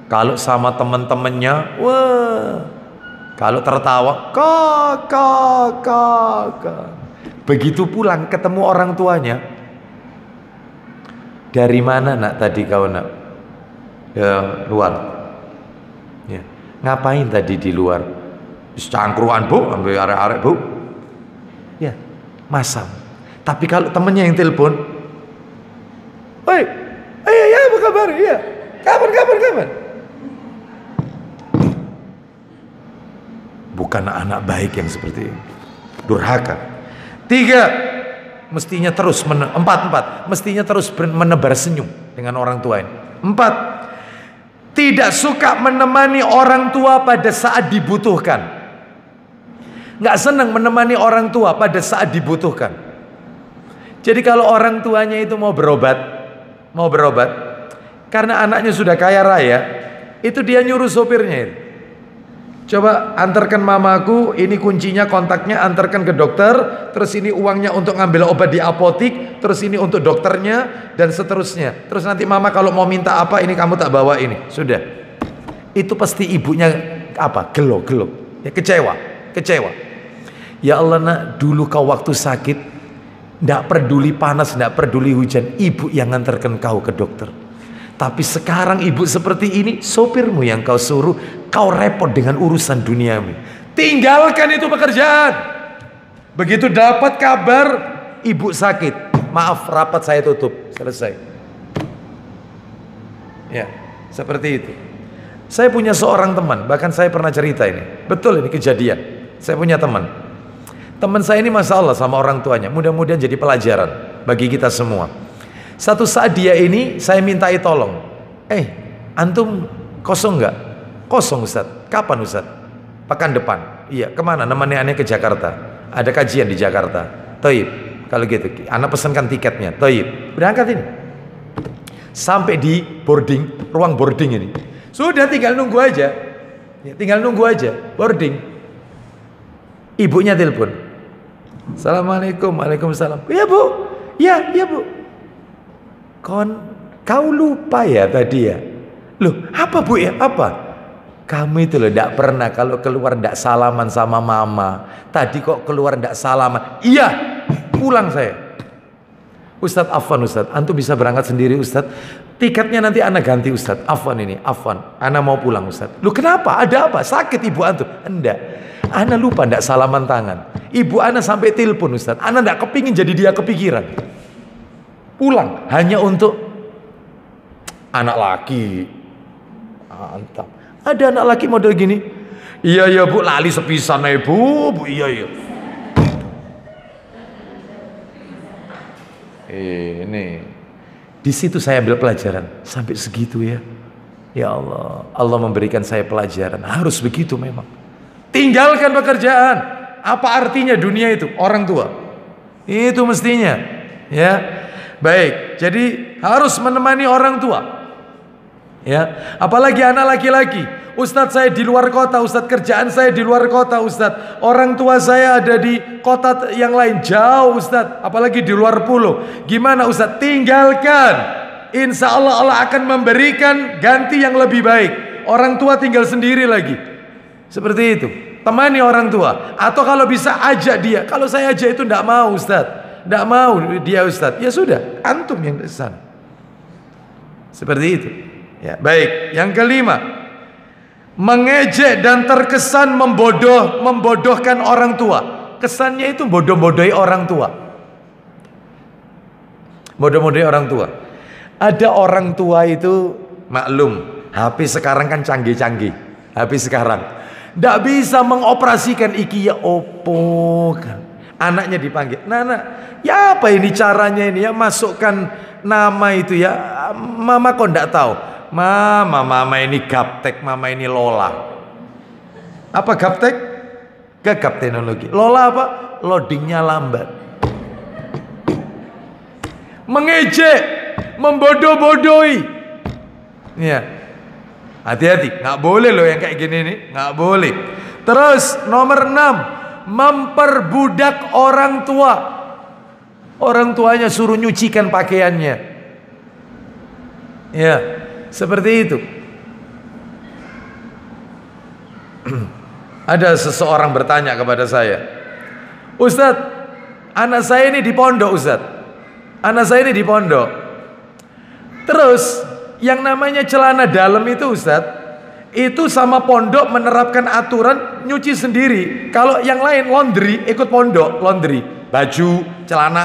Kalau sama teman-temannya, wah. Kalau tertawa, kakak. Begitu pulang ketemu orang tuanya. Dari mana nak tadi kau nak? Ya, luar. Ya. Ngapain tadi di luar? Cangkruan bu, ambil arek-arek bu. Ya, masam. Tapi kalau temennya yang telepon, oi, ya apa kabar? Iya, kapan? Bukan anak baik yang seperti ini. Durhaka. 3, mestinya terus mestinya terus menebar senyum dengan orang tua ini. 4, tidak suka menemani orang tua pada saat dibutuhkan. Nggak senang menemani orang tua pada saat dibutuhkan. Jadi kalau orang tuanya itu mau berobat, karena anaknya sudah kaya raya, itu dia nyuruh sopirnya itu. Coba antarkan mamaku, ini kuncinya, kontaknya, antarkan ke dokter, terus ini uangnya untuk ngambil obat di apotik, terus ini untuk dokternya, dan seterusnya. Terus nanti mama kalau mau minta apa, ini kamu tak bawa ini. Sudah. Itu pasti ibunya apa? Gelo. Ya, kecewa. Ya Allah nak, dulu kau waktu sakit, ndak peduli panas, ndak peduli hujan, ibu yang ngantarkan kau ke dokter. Tapi sekarang ibu seperti ini, sopirmu yang kau suruh, kau repot dengan urusan duniamu. Tinggalkan itu pekerjaan. Begitu dapat kabar ibu sakit, maaf, rapat saya tutup, selesai. Ya, seperti itu. Saya punya seorang teman, bahkan saya pernah cerita ini. Betul, ini kejadian. Saya punya teman saya ini masya Allah sama orang tuanya. Mudah-mudahan jadi pelajaran bagi kita semua. Satu saat dia ini saya mintai tolong. Antum kosong nggak? Kosong Ustaz. Kapan Ustaz? Pekan depan. Iya, kemana? Nemani aneh ke Jakarta. Ada kajian di Jakarta. Toib. Kalau gitu, anak pesankan tiketnya. Toib. Berangkat ini. Sampai di ruang boarding ini. Sudah tinggal nunggu aja. Ya, boarding. Ibunya telepon. Assalamualaikum. Waalaikumsalam. Iya bu. Iya bu. kau lupa ya tadi ya. Loh, apa Bu ya? Apa? Kamu itu loh tidak pernah kalau keluar tidak salaman sama mama. Tadi kok keluar tidak salaman? Iya, pulang saya. Ustadz, afwan Ustadz, antum bisa berangkat sendiri Ustadz. Tiketnya nanti ana ganti Ustadz. Afwan ini, afwan. Ana mau pulang Ustadz. Loh kenapa? Ada apa? Sakit ibu antum? Enggak. Ana lupa tidak salaman tangan. Ibu ana sampai telepon Ustadz. Ana tidak kepingin jadi dia kepikiran. Pulang hanya untuk anak laki. Mantap. Ada anak laki model gini. Iya ya Bu, lali sepisan ya Bu. Iya ya. Ini di situ saya ambil pelajaran sampai segitu ya. Ya Allah, Allah memberikan saya pelajaran. Harus begitu memang. Tinggalkan pekerjaan. Apa artinya dunia itu? Orang tua. Itu mestinya. Ya. Baik, jadi harus menemani orang tua. Ya, apalagi anak laki-laki. Ustadz saya di luar kota, Ustadz kerjaan saya di luar kota, Ustadz orang tua saya ada di kota yang lain jauh, Ustadz apalagi di luar pulau. Gimana Ustadz? Tinggalkan. Insya Allah Allah akan memberikan ganti yang lebih baik. Orang tua tinggal sendiri lagi. Seperti itu. Temani orang tua. Atau kalau bisa ajak dia. Kalau saya ajak itu tidak mau Ustadz, tidak mau dia Ustadz. Ya sudah, antum yang kesana. Seperti itu. Ya, baik. Yang kelima, mengejek dan terkesan membodohkan orang tua. Kesannya itu bodoh-bodohi orang tua. Bodoh-bodohi orang tua. Ada orang tua itu maklum, HP sekarang kan canggih-canggih. HP sekarang tidak bisa mengoperasikan iki ya opo kan. Anaknya dipanggil, Nana, ya apa ini caranya ini ya, masukkan nama itu ya. Mama kok tidak tahu. Mama ini gaptek, mama ini Lola. Apa gaptek? Gagap teknologi. Lola apa? Loadingnya lambat. Mengejek, membodoh-bodohi. Ya, hati-hati, nggak boleh loh yang kayak gini nih, nggak boleh. Terus nomor 6, memperbudak orang tua. Orang tuanya suruh nyucikan pakaiannya. Ya. Seperti itu. Ada seseorang bertanya kepada saya, Ustadz, anak saya ini di pondok Ustadz. Anak saya ini di pondok. Terus yang namanya celana dalam itu Ustadz, itu sama pondok menerapkan aturan nyuci sendiri. Kalau yang lain laundry ikut pondok, laundry, baju, celana,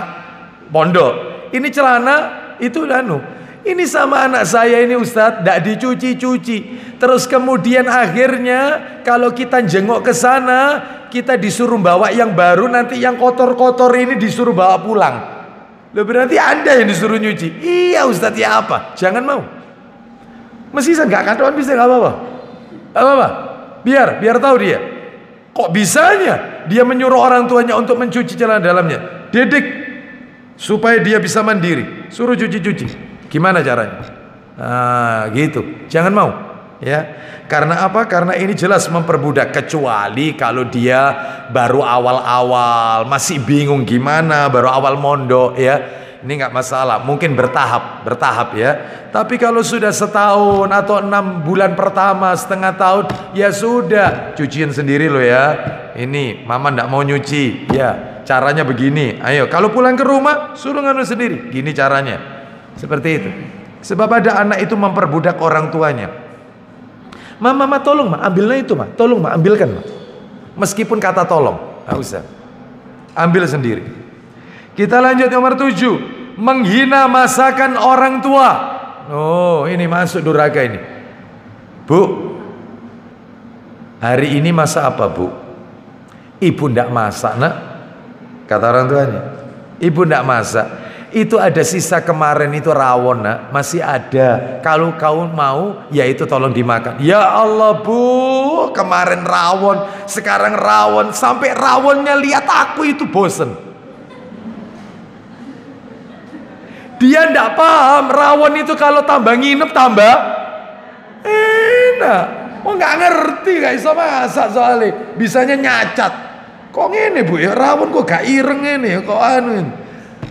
pondok. Ini celana itu ini sama anak saya ini Ustadz, tidak dicuci-cuci. Terus kemudian akhirnya kalau kita jenguk ke sana, kita disuruh bawa yang baru, nanti yang kotor-kotor ini disuruh bawa pulang. Loh, berarti Anda yang disuruh nyuci. Iya Ustadz, ya apa? Jangan mau. Mesti saya nggak katakan bisa, nggak apa-apa. Nggak apa-apa. Biar tahu dia. Kok bisanya dia menyuruh orang tuanya untuk mencuci celana dalamnya? Didik supaya dia bisa mandiri. Suruh cuci-cuci. Gimana caranya? Nah, gitu. Jangan mau, ya. Karena apa? Karena ini jelas memperbudak. Kecuali kalau dia baru awal-awal, masih bingung gimana, baru awal mondok, ya. Ini nggak masalah. Mungkin bertahap, ya. Tapi kalau sudah setahun atau 6 bulan pertama, setengah tahun, ya sudah, cuciin sendiri loh ya. Ini mama nggak mau nyuci, ya. Caranya begini. Ayo, kalau pulang ke rumah, suruh nganu sendiri. Gini caranya. Seperti itu. Sebab ada anak itu memperbudak orang tuanya. Mama tolong ambilnya itu tolong ambilkan meskipun kata tolong, nggak usah, ambil sendiri. Kita lanjut nomor 7, menghina masakan orang tua. Oh, ini masuk durhaka ini. Bu, hari ini masak apa Bu? Ibu ndak masak nak, kata orang tuanya. Ibu ndak masak. Itu ada sisa kemarin itu rawon nak, masih ada. Kalau kau mau, ya itu tolong dimakan. Ya Allah Bu, kemarin rawon, sekarang rawon, sampai rawonnya lihat aku itu bosen. Dia ndak paham rawon itu kalau tambah nginep tambah enak. Oh nggak ngerti, gak bisa masak soalnya, bisanya nyacat. Kok ngene Bu ya, rawon kok gak ireng ini, kok anu ini.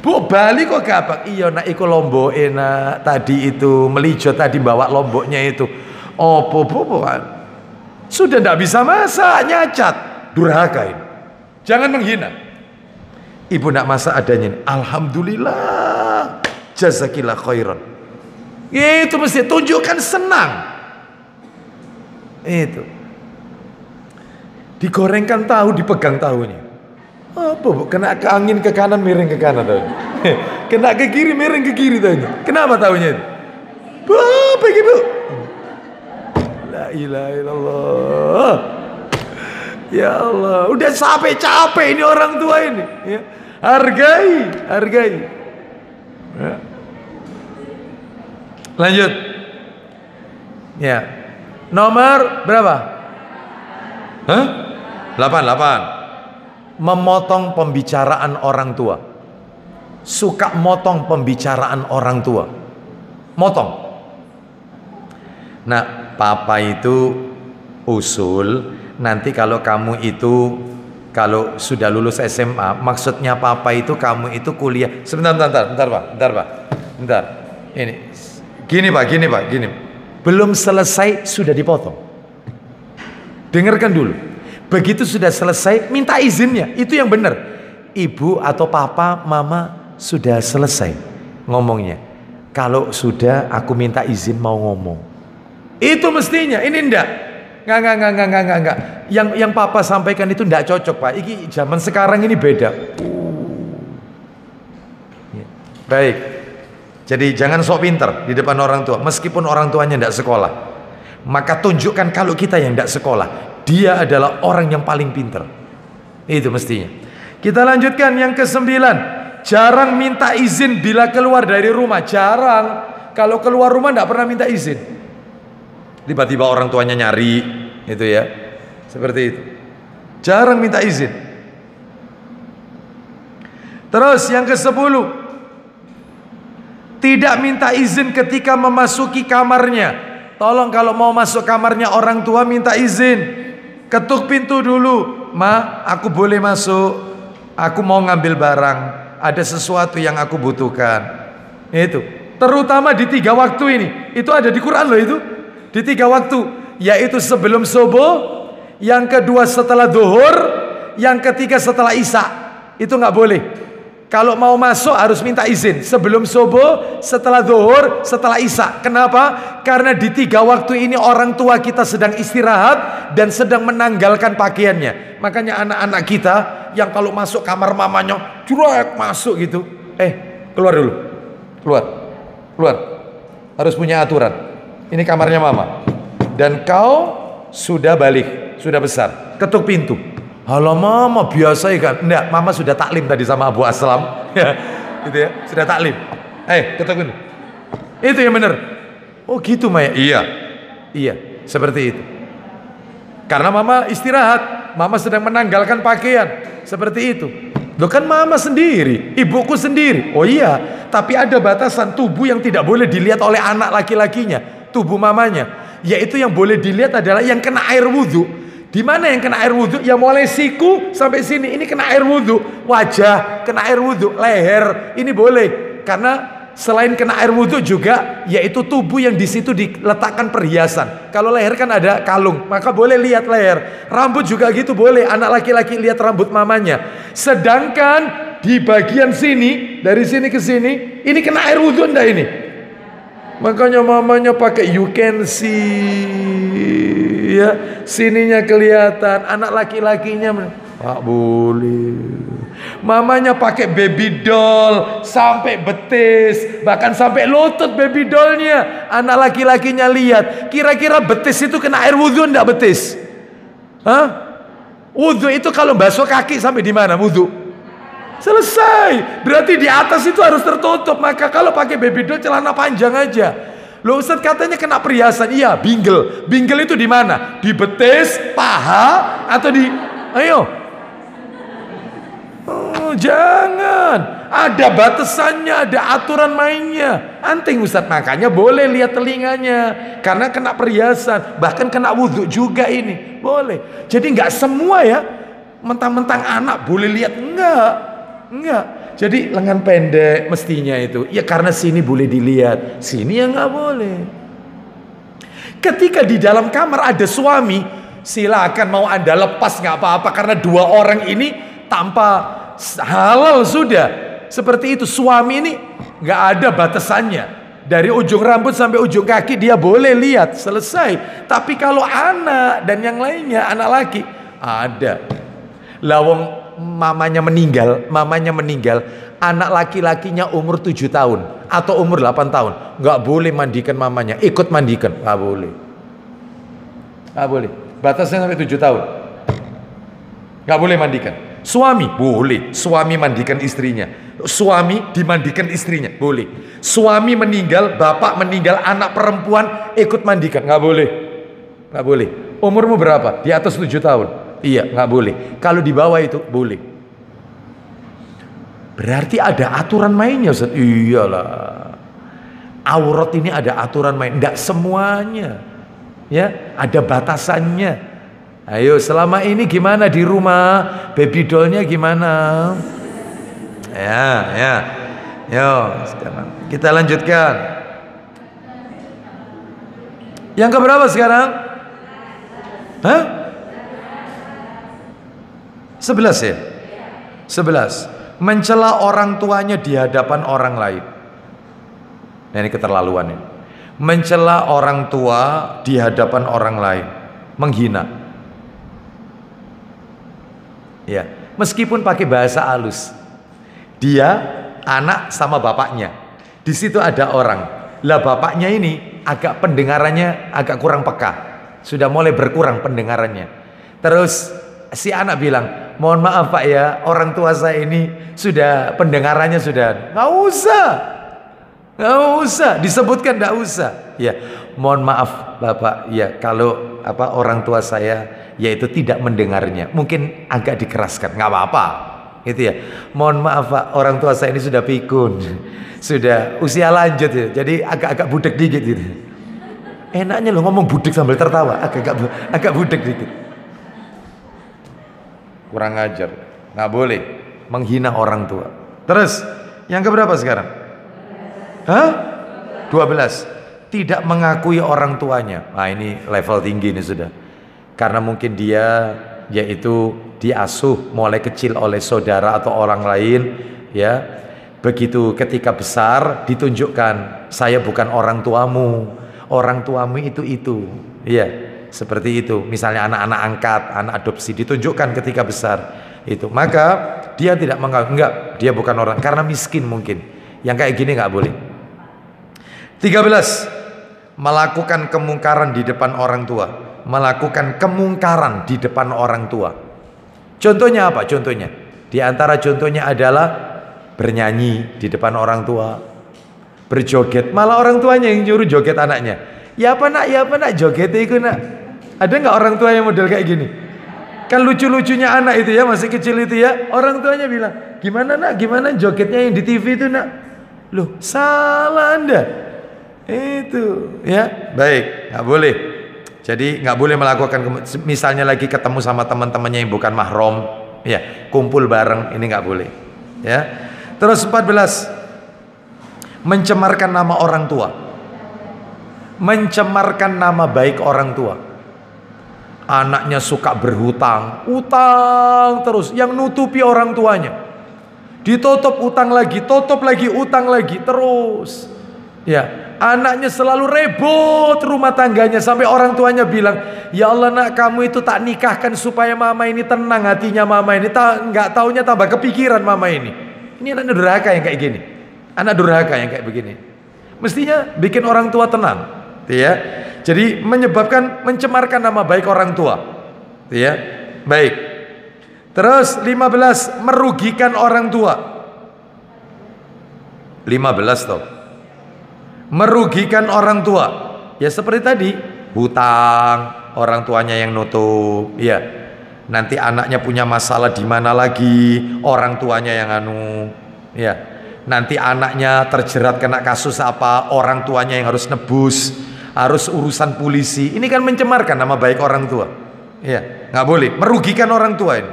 Bu, Bali kok gabak? Iya nak iku lombok nak tadi itu melijo tadi bawa lomboknya itu. Opo bu, sudah ndak bisa masak, nyacat, durhaka ini. Jangan menghina. Ibu nak masak adanya ini. Alhamdulillah, jazakillah khairan. Itu mesti tunjukkan senang. Itu. Digorengkan tahu, dipegang tahunya. Apa bu? Kena ke angin ke kanan, miring ke kanan tahunya. Kena ke kiri, miring ke kiri tahunya. Kenapa tahunya itu? Bu, pergi bu. La ilaha illallah. Ya Allah, udah capek ini orang tua ini. Ya. Hargai. Ya. Lanjut. Ya. Nomor berapa? Hah? 8. Memotong pembicaraan orang tua. Suka motong pembicaraan orang tua. Motong. Nah, papa itu usul nanti kalau kamu itu kalau sudah lulus SMA, maksudnya papa itu kamu itu kuliah. Sebentar Pak. Ini. Gini Pak. Belum selesai sudah dipotong. Dengarkan dulu. Begitu sudah selesai, minta izinnya. Itu yang benar. Ibu atau papa, mama sudah selesai ngomongnya. Kalau sudah, aku minta izin mau ngomong. Itu mestinya. Ini enggak. Enggak. Yang papa sampaikan itu enggak cocok Pak. Ini zaman sekarang ini beda. Baik. Jadi jangan sok pinter di depan orang tua. Meskipun orang tuanya enggak sekolah, maka tunjukkan kalau kita yang enggak sekolah, dia adalah orang yang paling pinter. Itu mestinya. Kita lanjutkan yang ke-9. Jarang minta izin bila keluar dari rumah. Jarang. Kalau keluar rumah enggak pernah minta izin. Tiba-tiba orang tuanya nyari, itu ya. Seperti itu. Jarang minta izin. Terus yang ke-10. Tidak minta izin ketika memasuki kamarnya. Tolong kalau mau masuk kamarnya orang tua minta izin. Ketuk pintu dulu. Ma, aku boleh masuk. Aku mau ngambil barang. Ada sesuatu yang aku butuhkan. Itu. Terutama di 3 waktu ini. Itu ada di Quran loh itu. Di 3 waktu. Yaitu sebelum subuh. Yang kedua setelah duhur. Yang ketiga setelah isya. Itu nggak boleh. Kalau mau masuk harus minta izin. Sebelum subuh, setelah zuhur, setelah isya. Kenapa? Karena di 3 waktu ini orang tua kita sedang istirahat dan sedang menanggalkan pakaiannya. Makanya anak-anak kita yang kalau masuk kamar mamanya, cuek masuk gitu. Keluar dulu. Keluar. Harus punya aturan. Ini kamarnya mama. Dan kau sudah balik, sudah besar. Ketuk pintu. Halo mama, biasa ya kan? Enggak, mama sudah taklim tadi sama Abu Aslam. Gitu ya, sudah taklim. Ketuk pintu. Itu yang benar. Oh gitu Maya? Iya, seperti itu. Karena mama istirahat, mama sedang menanggalkan pakaian. Seperti itu. Loh kan mama sendiri, ibuku sendiri. Oh iya, tapi ada batasan tubuh yang tidak boleh dilihat oleh anak laki-lakinya. Tubuh mamanya. Yaitu yang boleh dilihat adalah yang kena air wudhu. Di mana yang kena air wudhu? Ya mulai siku sampai sini. Ini kena air wudhu. Wajah kena air wudhu. Leher ini boleh. Karena selain kena air wudhu juga, yaitu tubuh yang di situ diletakkan perhiasan. Kalau leher kan ada kalung, maka boleh lihat leher. Rambut juga gitu boleh. Anak laki-laki lihat rambut mamanya. Sedangkan di bagian sini, dari sini ke sini, ini kena air wudhu enggak ini? Makanya mamanya pakai you can see, ya, sininya kelihatan. Anak laki-lakinya Pak boleh. Mamanya pakai baby doll sampai betis, bahkan sampai lutut baby dollnya. Anak laki-lakinya lihat. Kira-kira betis itu kena air wudhu enggak betis? Wudhu itu kalau basuh kaki sampai di mana wudhu? Selesai. Berarti di atas itu harus tertutup. Maka kalau pakai baby doll celana panjang aja. Loh Ustaz katanya kena perhiasan. Iya, bingle. Bingle itu di mana? Di betis, paha, atau di... Ayo. Oh, jangan. Ada batasannya, ada aturan mainnya. Anting Ustaz, makanya boleh lihat telinganya. Karena kena perhiasan. Bahkan kena wudhu juga ini. Boleh. Jadi nggak semua ya. Mentang-mentang anak boleh lihat. Enggak. Jadi lengan pendek mestinya itu. Ya karena sini boleh dilihat, sini ya nggak boleh. Ketika di dalam kamar ada suami, silakan mau Anda lepas nggak apa-apa, karena dua orang ini tanpa halal sudah. Seperti itu, suami ini nggak ada batasannya. Dari ujung rambut sampai ujung kaki dia boleh lihat, selesai. Tapi kalau anak dan yang lainnya, anak laki, ada. Lawang mamanya meninggal, anak laki-lakinya umur 7 tahun atau umur 8 tahun, nggak boleh mandikan mamanya, ikut mandikan, nggak boleh. Nggak boleh. Batasnya sampai 7 tahun. Nggak boleh mandikan. Suami boleh, suami mandikan istrinya. Suami dimandikan istrinya, boleh. Suami meninggal, bapak meninggal, anak perempuan ikut mandikan, nggak boleh. Nggak boleh. Umurmu berapa? Di atas 7 tahun. Iya, nggak boleh. Kalau di bawah itu boleh. Berarti ada aturan mainnya, Ustaz. Iyalah. Aurat ini ada aturan main, enggak semuanya. Ya, ada batasannya. Ayo, selama ini gimana di rumah? Baby dollnya gimana? Ya. Yo, sekarang kita lanjutkan. Yang keberapa sekarang? Hah? 11 ya? 11. Mencela orang tuanya di hadapan orang lain. Nah, ini keterlaluan ini. Mencela orang tua di hadapan orang lain, menghina. Ya, meskipun pakai bahasa halus. Dia anak sama bapaknya. Di situ ada orang. Lah bapaknya ini agak pendengarannya agak kurang peka. Sudah mulai berkurang pendengarannya. Terus si anak bilang, "Mohon maaf Pak ya, orang tua saya ini sudah pendengarannya sudah." Nggak usah disebutkan, nggak usah. Ya, mohon maaf Bapak ya, kalau orang tua saya yaitu tidak mendengarnya, mungkin agak dikeraskan, nggak apa-apa, gitu ya. Mohon maaf Pak, orang tua saya ini sudah pikun, sudah usia lanjut ya, jadi agak-agak budek dikit gitu. Enaknya lo ngomong budek sambil tertawa, agak budek dikit. Kurang ajar, nggak boleh menghina orang tua. Terus yang keberapa sekarang? 12. Tidak mengakui orang tuanya. Nah, ini level tinggi ini sudah. Karena mungkin dia yaitu diasuh mulai kecil oleh saudara atau orang lain, ya. Begitu ketika besar ditunjukkan, saya bukan orang tuamu. Orang tuamu itu. Iya, seperti itu. Misalnya anak-anak angkat, anak adopsi ditunjukkan ketika besar. Itu. Maka dia tidak mengaku, enggak, dia bukan orang, karena miskin mungkin. Yang kayak gini nggak boleh. 13. Melakukan kemungkaran di depan orang tua. Melakukan kemungkaran di depan orang tua. Contohnya apa? Contohnya, di antara contohnya adalah bernyanyi di depan orang tua, berjoget. Malah orang tuanya yang nyuruh joget anaknya. Ya apa nak, joget itu nak. Ada nggak orang tua yang model kayak gini? Kan lucu-lucunya anak itu ya, masih kecil itu ya. Orang tuanya bilang, gimana nak, gimana jogetnya yang di TV itu nak? Loh, salah Anda. Itu ya, baik, nggak boleh. Jadi nggak boleh melakukan, misalnya lagi ketemu sama teman-temannya yang bukan mahram, ya, kumpul bareng, ini nggak boleh, ya. Terus 14, mencemarkan nama orang tua, mencemarkan nama baik orang tua. Anaknya suka berhutang, utang terus, yang nutupi orang tuanya, ditutup utang lagi, tutup lagi utang lagi terus, ya. Anaknya selalu rebut rumah tangganya sampai orang tuanya bilang, ya Allah nak, kamu itu tak nikahkan supaya mama ini tenang hatinya, mama ini nggak taunya tambah kepikiran mama ini. Ini anak durhaka yang kayak gini, anak durhaka yang kayak begini. Mestinya bikin orang tua tenang, ya. Jadi menyebabkan mencemarkan nama baik orang tua, ya. Baik. Terus 15, merugikan orang tua. 15 toh. Merugikan orang tua, ya seperti tadi, hutang, orang tuanya yang nutup, ya. Nanti anaknya punya masalah di mana lagi, orang tuanya yang ya. Nanti anaknya terjerat kena kasus apa, orang tuanya yang harus nebus, harus urusan polisi. Ini kan mencemarkan nama baik orang tua, ya. Nggak boleh, merugikan orang tua ini,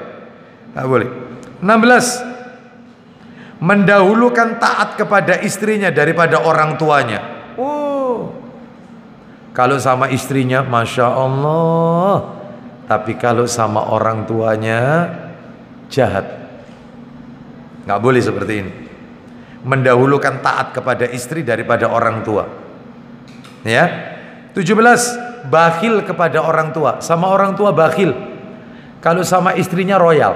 nggak boleh. 16, mendahulukan taat kepada istrinya daripada orang tuanya. Oh, kalau sama istrinya Masya Allah, tapi kalau sama orang tuanya jahat. Nggak boleh seperti ini. Mendahulukan taat kepada istri daripada orang tua. Ya. 17, bakhil kepada orang tua. Sama orang tua bakhil. Kalau sama istrinya royal,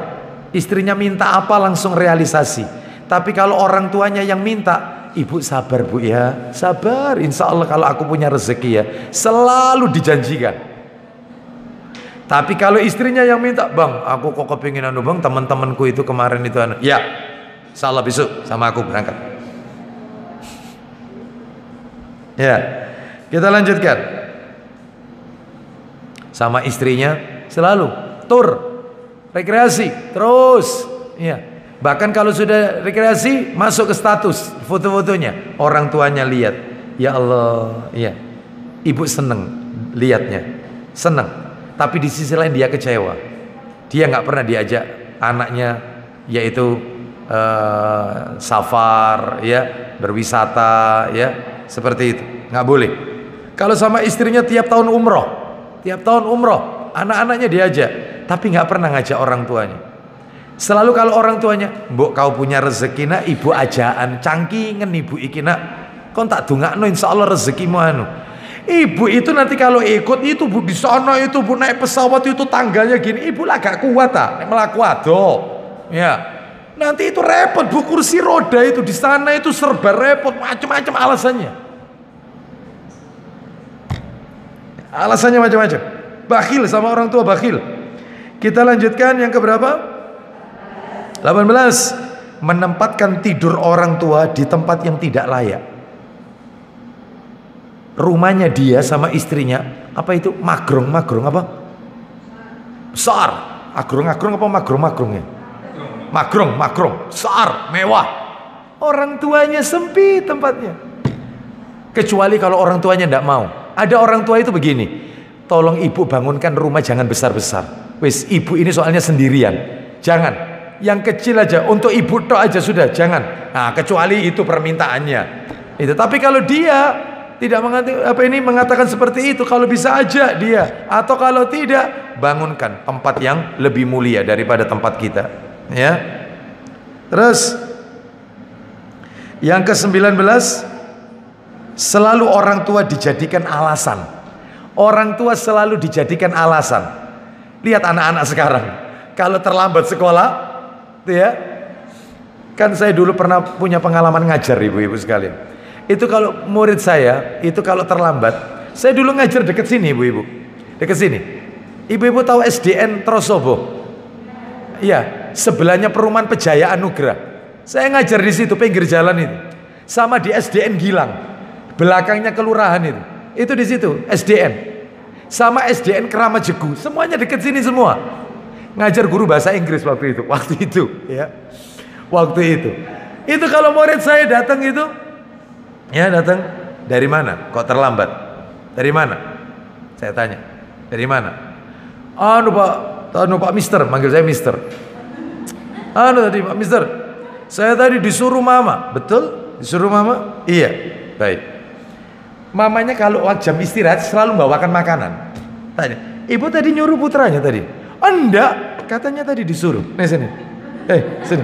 istrinya minta apa langsung realisasi. Tapi kalau orang tuanya yang minta, ibu sabar bu ya, sabar, insya Allah kalau aku punya rezeki ya, selalu dijanjikan. Tapi kalau istrinya yang minta, bang aku kok kepingin anu bang, teman-temanku itu kemarin itu anu, ya insya Allah besok sama aku berangkat. Ya, kita lanjutkan. Sama istrinya selalu tur, rekreasi terus, ya. Bahkan kalau sudah rekreasi, masuk ke status foto-fotonya, orang tuanya lihat, ya Allah, ya, ibu seneng lihatnya, seneng. Tapi di sisi lain dia kecewa, dia nggak pernah diajak anaknya, yaitu safar, ya, berwisata, ya, seperti itu, nggak boleh. Kalau sama istrinya tiap tahun umroh, anak-anaknya diajak, tapi nggak pernah ngajak orang tuanya. Selalu kalau orang tuanya, mbok kau punya rezeki nak, ibu ajaan cangkingan ibu iki nak, kon tak dongakno insyaallah rezekimu anu. Ibu itu nanti kalau ikut itu bu, di sana itu bu, naik pesawat itu tangganya gini, ibu lah gak kuat nek melaku ado. Ya. Nanti itu repot bu, kursi roda itu di sana itu serba repot, macam-macam alasannya. Alasannya macam-macam. Bakhil sama orang tua, bakhil. Kita lanjutkan yang keberapa? 18, menempatkan tidur orang tua di tempat yang tidak layak. Rumahnya dia sama istrinya apa itu? Magrong apa? Besar. Agrong apa magrong ya? Magrong, besar, mewah. Orang tuanya sempit tempatnya. Kecuali kalau orang tuanya tidak mau. Ada orang tua itu begini, tolong ibu bangunkan rumah jangan besar-besar. Wis, ibu ini soalnya sendirian. Jangan. Yang kecil aja, untuk ibu tok aja sudah, jangan. Nah, kecuali itu permintaannya. Itu. Tapi kalau dia tidak mengatakan seperti itu, kalau bisa aja dia, atau kalau tidak, bangunkan tempat yang lebih mulia daripada tempat kita. Ya. Terus yang ke-19, selalu orang tua dijadikan alasan. Orang tua selalu dijadikan alasan. Lihat anak-anak sekarang, kalau terlambat sekolah, ya, kan saya dulu pernah punya pengalaman ngajar ibu-ibu sekalian. Itu kalau murid saya itu kalau terlambat, saya dulu ngajar deket sini ibu-ibu, deket sini. Ibu-ibu tahu SDN Trosobo? Iya, sebelahnya perumahan Pejaya Anugrah. Saya ngajar di situ pinggir jalan itu, sama di SDN Gilang, belakangnya kelurahan itu. Itu di situ SDN, sama SDN Keramat Jegu, semuanya deket sini semua. Ngajar guru bahasa Inggris waktu itu ya, waktu itu kalau murid saya datang itu, ya datang dari mana? Kok terlambat? Dari mana? Saya tanya, dari mana? Anu Pak Mister, manggil saya Mister. Anu tadi Pak Mister, saya tadi disuruh mama. Betul? Disuruh mama? Iya. Baik. Mamanya kalau jam istirahat selalu bawakan makanan. Tanya, ibu tadi nyuruh putranya tadi? Enggak, katanya tadi disuruh. Nih sini. Sini.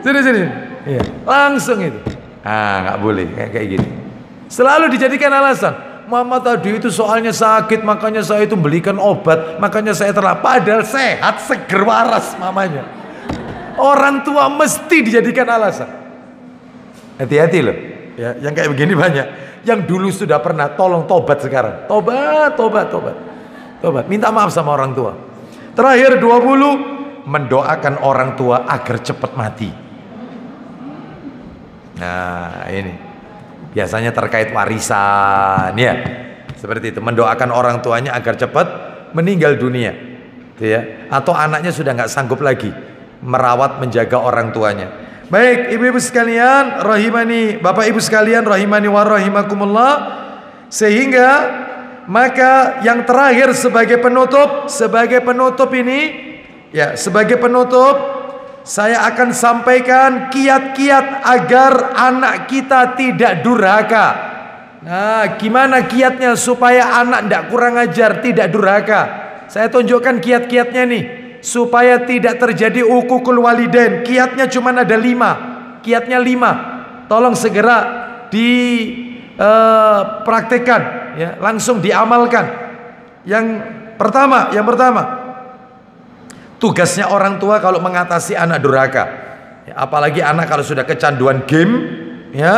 Sini. Iya, langsung itu. Nggak boleh kayak gini. Selalu dijadikan alasan. Mama tadi itu soalnya sakit, makanya saya itu belikan obat, makanya saya terlambat. Padahal sehat, seger, waras mamanya. Orang tua mesti dijadikan alasan. Hati-hati loh. Ya, yang kayak begini banyak. Yang dulu sudah pernah, tolong tobat sekarang. Tobat. Minta maaf sama orang tua. Terakhir 20, mendoakan orang tua agar cepat mati. Nah ini biasanya terkait warisan ya, seperti itu, mendoakan orang tuanya agar cepat meninggal dunia, ya. Atau anaknya sudah nggak sanggup lagi merawat menjaga orang tuanya. Baik ibu-ibu sekalian rahimani, bapak ibu sekalian rahimani wa rahimakumullah. Sehingga maka yang terakhir sebagai penutup ini, ya, sebagai penutup, saya akan sampaikan kiat-kiat agar anak kita tidak durhaka. Nah, gimana kiatnya supaya anak tidak kurang ajar, tidak durhaka? Saya tunjukkan kiat-kiatnya nih, supaya tidak terjadi uququl walidain. Kiatnya cuma ada 5. Kiatnya 5. Tolong segera dipraktekkan, ya, langsung diamalkan. Yang pertama, tugasnya orang tua kalau mengatasi anak durhaka, ya, apalagi anak kalau sudah kecanduan game, ya,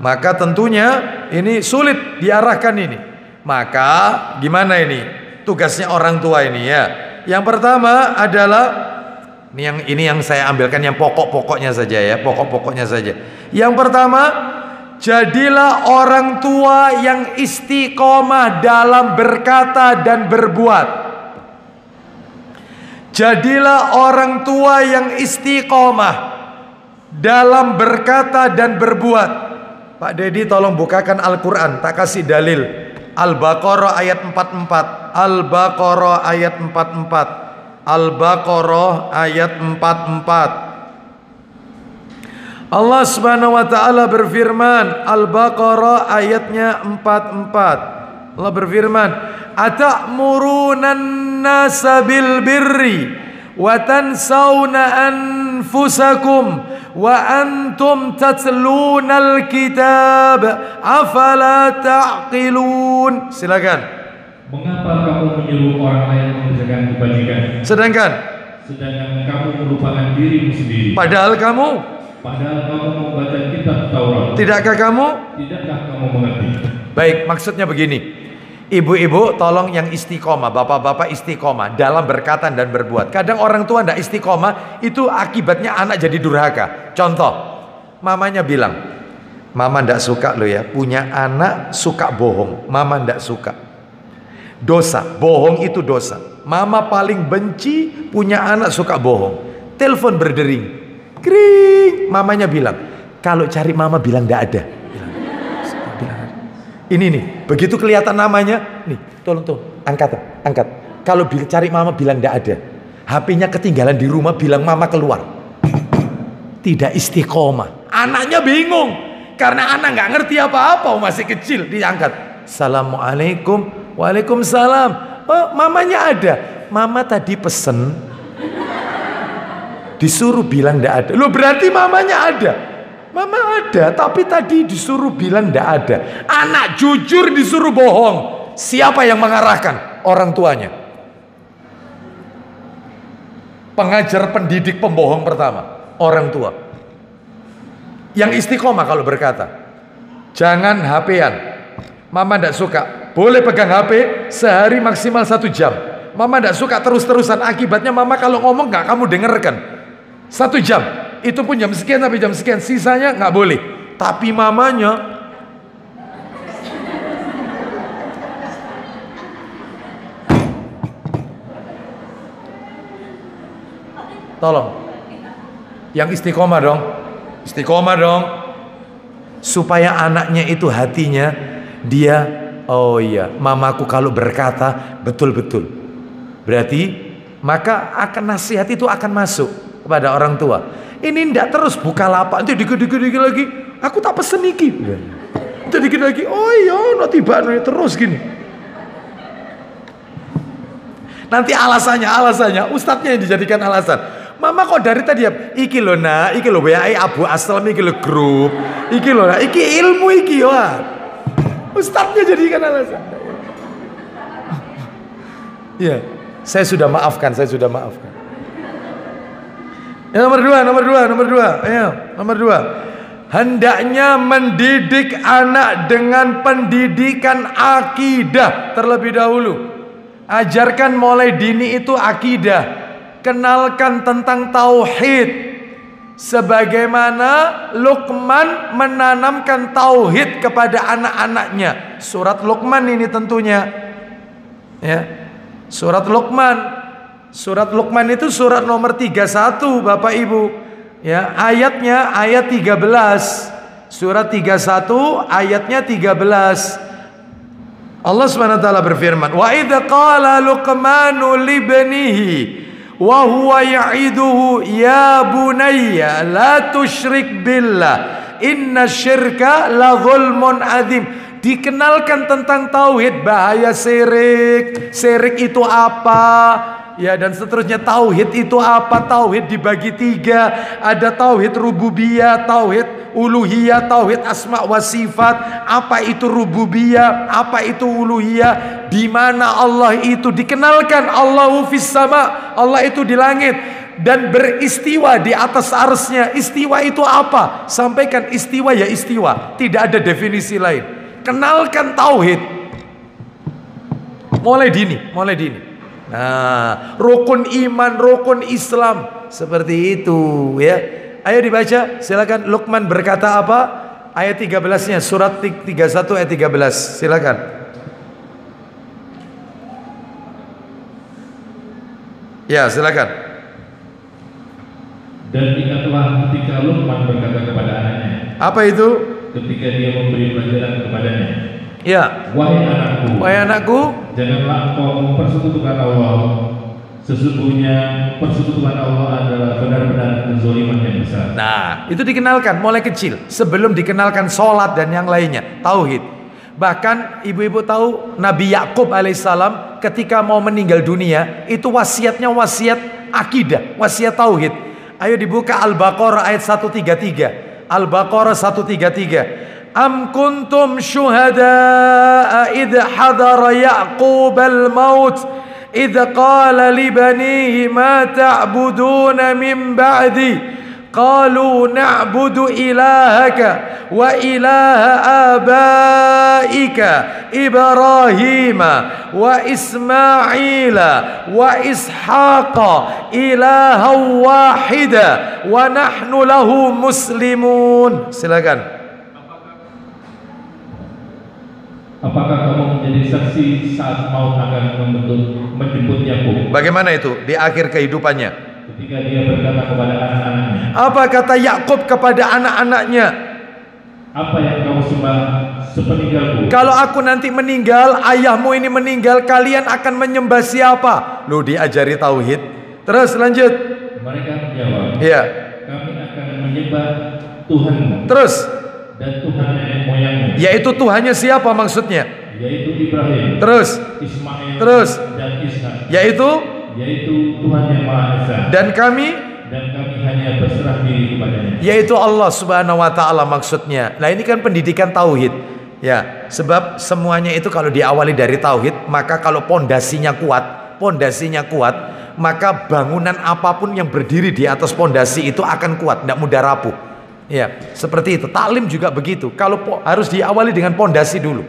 maka tentunya ini sulit diarahkan ini. Maka gimana ini tugasnya orang tua ini, ya? Yang pertama adalah ini yang saya ambilkan yang pokok-pokoknya saja, ya, pokok-pokoknya saja. Yang pertama, jadilah orang tua yang istiqomah dalam berkata dan berbuat. Jadilah orang tua yang istiqomah dalam berkata dan berbuat. Pak Dedi tolong bukakan Al-Quran, tak kasih dalil. Al-Baqarah ayat 44. Al-Baqarah ayat 44. Al-Baqarah ayat 44. Allah Subhanahu wa taala berfirman, Al-Baqarah ayatnya 44. Allah berfirman, "Atamuruna an-nasa bil birri wa tansawna anfusakum wa antum tatlunal kitab afala ta'qilun." Silakan. Mengapa kamu menyuruh orang lain mengerjakan kebajikan, sedangkan kamu melupakan dirimu sendiri? Padahal kamu membaca kitab Taurat. Tidakkah kamu mengerti? Baik, maksudnya begini. Ibu-ibu tolong yang istiqomah, bapak-bapak istiqomah dalam berkata dan berbuat. Kadang orang tua tidak istiqomah, itu akibatnya anak jadi durhaka. Contoh, mamanya bilang, "Mama tidak suka lo ya, punya anak suka bohong. Mama tidak suka." Dosa, bohong itu dosa. Mama paling benci punya anak suka bohong. Telepon berdering, kring. Mamanya bilang, "Kalau cari mama bilang tidak ada." Ini nih, begitu kelihatan namanya, nih, tolong angkat. Kalau cari mama bilang tidak ada. HP-nya ketinggalan di rumah, bilang mama keluar. Tidak istiqomah. Anaknya bingung, karena anak nggak ngerti apa-apa, masih kecil. Diangkat, "Assalamualaikum." "Waalaikumsalam." "Oh, mamanya ada." "Mama tadi pesen, disuruh bilang tidak ada." Loh, berarti mamanya ada. Mama ada, tapi tadi disuruh bilang tidak ada. Anak jujur disuruh bohong. Siapa yang mengarahkan? Orang tuanya. Pengajar, pendidik, pembohong pertama, orang tua. Yang istiqomah kalau berkata, jangan HP-an. Mama tidak suka. Boleh pegang HP sehari maksimal 1 jam. Mama tidak suka terus-terusan. Akibatnya mama kalau ngomong nggak kamu dengarkan. 1 jam. Itu pun jam sekian sampai jam sekian, sisanya nggak boleh. Tapi mamanya tolong yang istiqomah dong, supaya anaknya itu hatinya dia, oh iya, mamaku kalau berkata betul-betul, berarti maka akan nasihat itu akan masuk kepada orang tua. Ini ndak terus buka lapak, nanti dikit lagi, aku tak pesen iki. Nanti dikit lagi, oh iya, no tiba terus gini. Nanti alasannya, ustadznya yang dijadikan alasan. Mama kok dari tadi ya, iki lo nak, iki lo WA Abu Aslam, iki lo grup, iki lo nak, iki ilmu iki wah. Ustadznya jadikan alasan. Ya, saya sudah maafkan. Nomor dua. Hendaknya mendidik anak dengan pendidikan akidah terlebih dahulu. Ajarkan mulai dini itu akidah. Kenalkan tentang tauhid. Sebagaimana Luqman menanamkan tauhid kepada anak-anaknya. Surat Luqman ini tentunya. Ya. Surat Luqman itu surat nomor 31 Bapak Ibu. Ya, ayatnya ayat 13. Surat 31 ayatnya 13. Allah Subhanahu wa taala berfirman, "Wa idza qala Luqmanu libnihi wa huwa ya'iduhu ya bunayya la tusyrik billah inna syirka la zulmun adzim. Dikenalkan tentang tauhid, bahaya syirik. Syirik itu apa? Ya, dan seterusnya. Tauhid itu apa? Tauhid dibagi 3. Ada tauhid rububiyah, tauhid uluhiyah, tauhid asma wa sifat. Apa itu rububiyah? Apa itu uluhiyah? Di mana Allah itu? Dikenalkan Allahu fis sama. Allah itu di langit dan beristiwa di atas arsy-Nya. Istiwa itu apa? Sampaikan istiwa ya istiwa. Tidak ada definisi lain. Kenalkan tauhid. Mulai dini. Nah, rukun iman, rukun Islam, seperti itu ya. Ayo dibaca, silakan. Luqman berkata apa? Ayat 13-nya, surat 31 ayat 13. Silakan. Ya, silakan. Dan ingatlah ketika Luqman berkata kepada anaknya. Apa itu? Ketika dia memberi pelajaran kepadanya. Ya. Wahai anakku, janganlah engkau mempersekutukan Allah. Sesungguhnya persekutuan Allah adalah benar-benar kezaliman yang besar. Nah, itu dikenalkan mulai kecil, sebelum dikenalkan sholat dan yang lainnya, tauhid. Bahkan ibu-ibu tahu Nabi Yakub alaihissalam ketika mau meninggal dunia, itu wasiatnya wasiat akidah, wasiat tauhid. Ayo dibuka Al-Baqarah ayat 133. Al-Baqarah 133. Am kuntum syuhada'a idh hadara Ya'qub al-maut idh qala li banihi ma ta'buduna min ba'di qalu na'budu ilahaka wa ilaha abaika Ibrahima wa Ismaila wa Ishaqa ilahan wahida wa nahnu lahu muslimun. Silakan. Apakah kamu menjadi saksi saat maut akan menjemput Yakub? Bagaimana itu di akhir kehidupannya? Ketika dia berkata kepada anak-anaknya. Apa kata Yakub kepada anak-anaknya? Apa yang kamu sembah sepeninggalku? Kalau aku nanti meninggal, ayahmu ini meninggal, kalian akan menyembah siapa? Lu diajari tauhid. Terus lanjut. Mereka menjawab. Iya. Kami akan menyembah Tuhanmu. Terus. Dan Tuhan nenek moyangmu. Yaitu Tuhannya siapa maksudnya? Yaitu Ibrahim. Terus. Ismail. Terus. Dan Ishak. Yaitu Tuhan yang Maha Esa. Dan kami hanya berserah diri kepadanya. Yaitu Allah Subhanahu wa taala maksudnya. Nah, ini kan pendidikan tauhid. Ya, sebab semuanya itu kalau diawali dari tauhid, maka kalau pondasinya kuat, maka bangunan apapun yang berdiri di atas pondasi itu akan kuat, tidak mudah rapuh. Ya, seperti itu. Taklim juga begitu. Kalau harus diawali dengan pondasi dulu.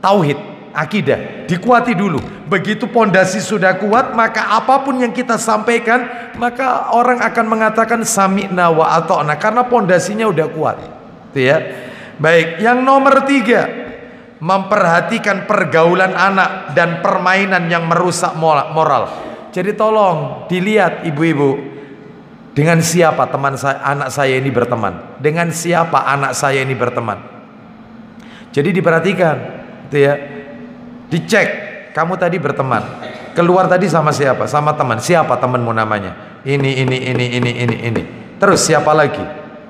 Tauhid, akidah, dikuati dulu. Begitu pondasi sudah kuat, maka apapun yang kita sampaikan, maka orang akan mengatakan sami'na wa ata'na karena pondasinya udah kuat. Itu ya. Baik, yang nomor 3, memperhatikan pergaulan anak dan permainan yang merusak moral. Jadi tolong dilihat ibu-ibu. Dengan siapa anak saya ini berteman? Dengan siapa anak saya ini berteman? Jadi diperhatikan, gitu ya. Dicek, kamu tadi berteman. Keluar tadi sama siapa? Sama teman. Siapa temanmu namanya? Ini. Terus siapa lagi?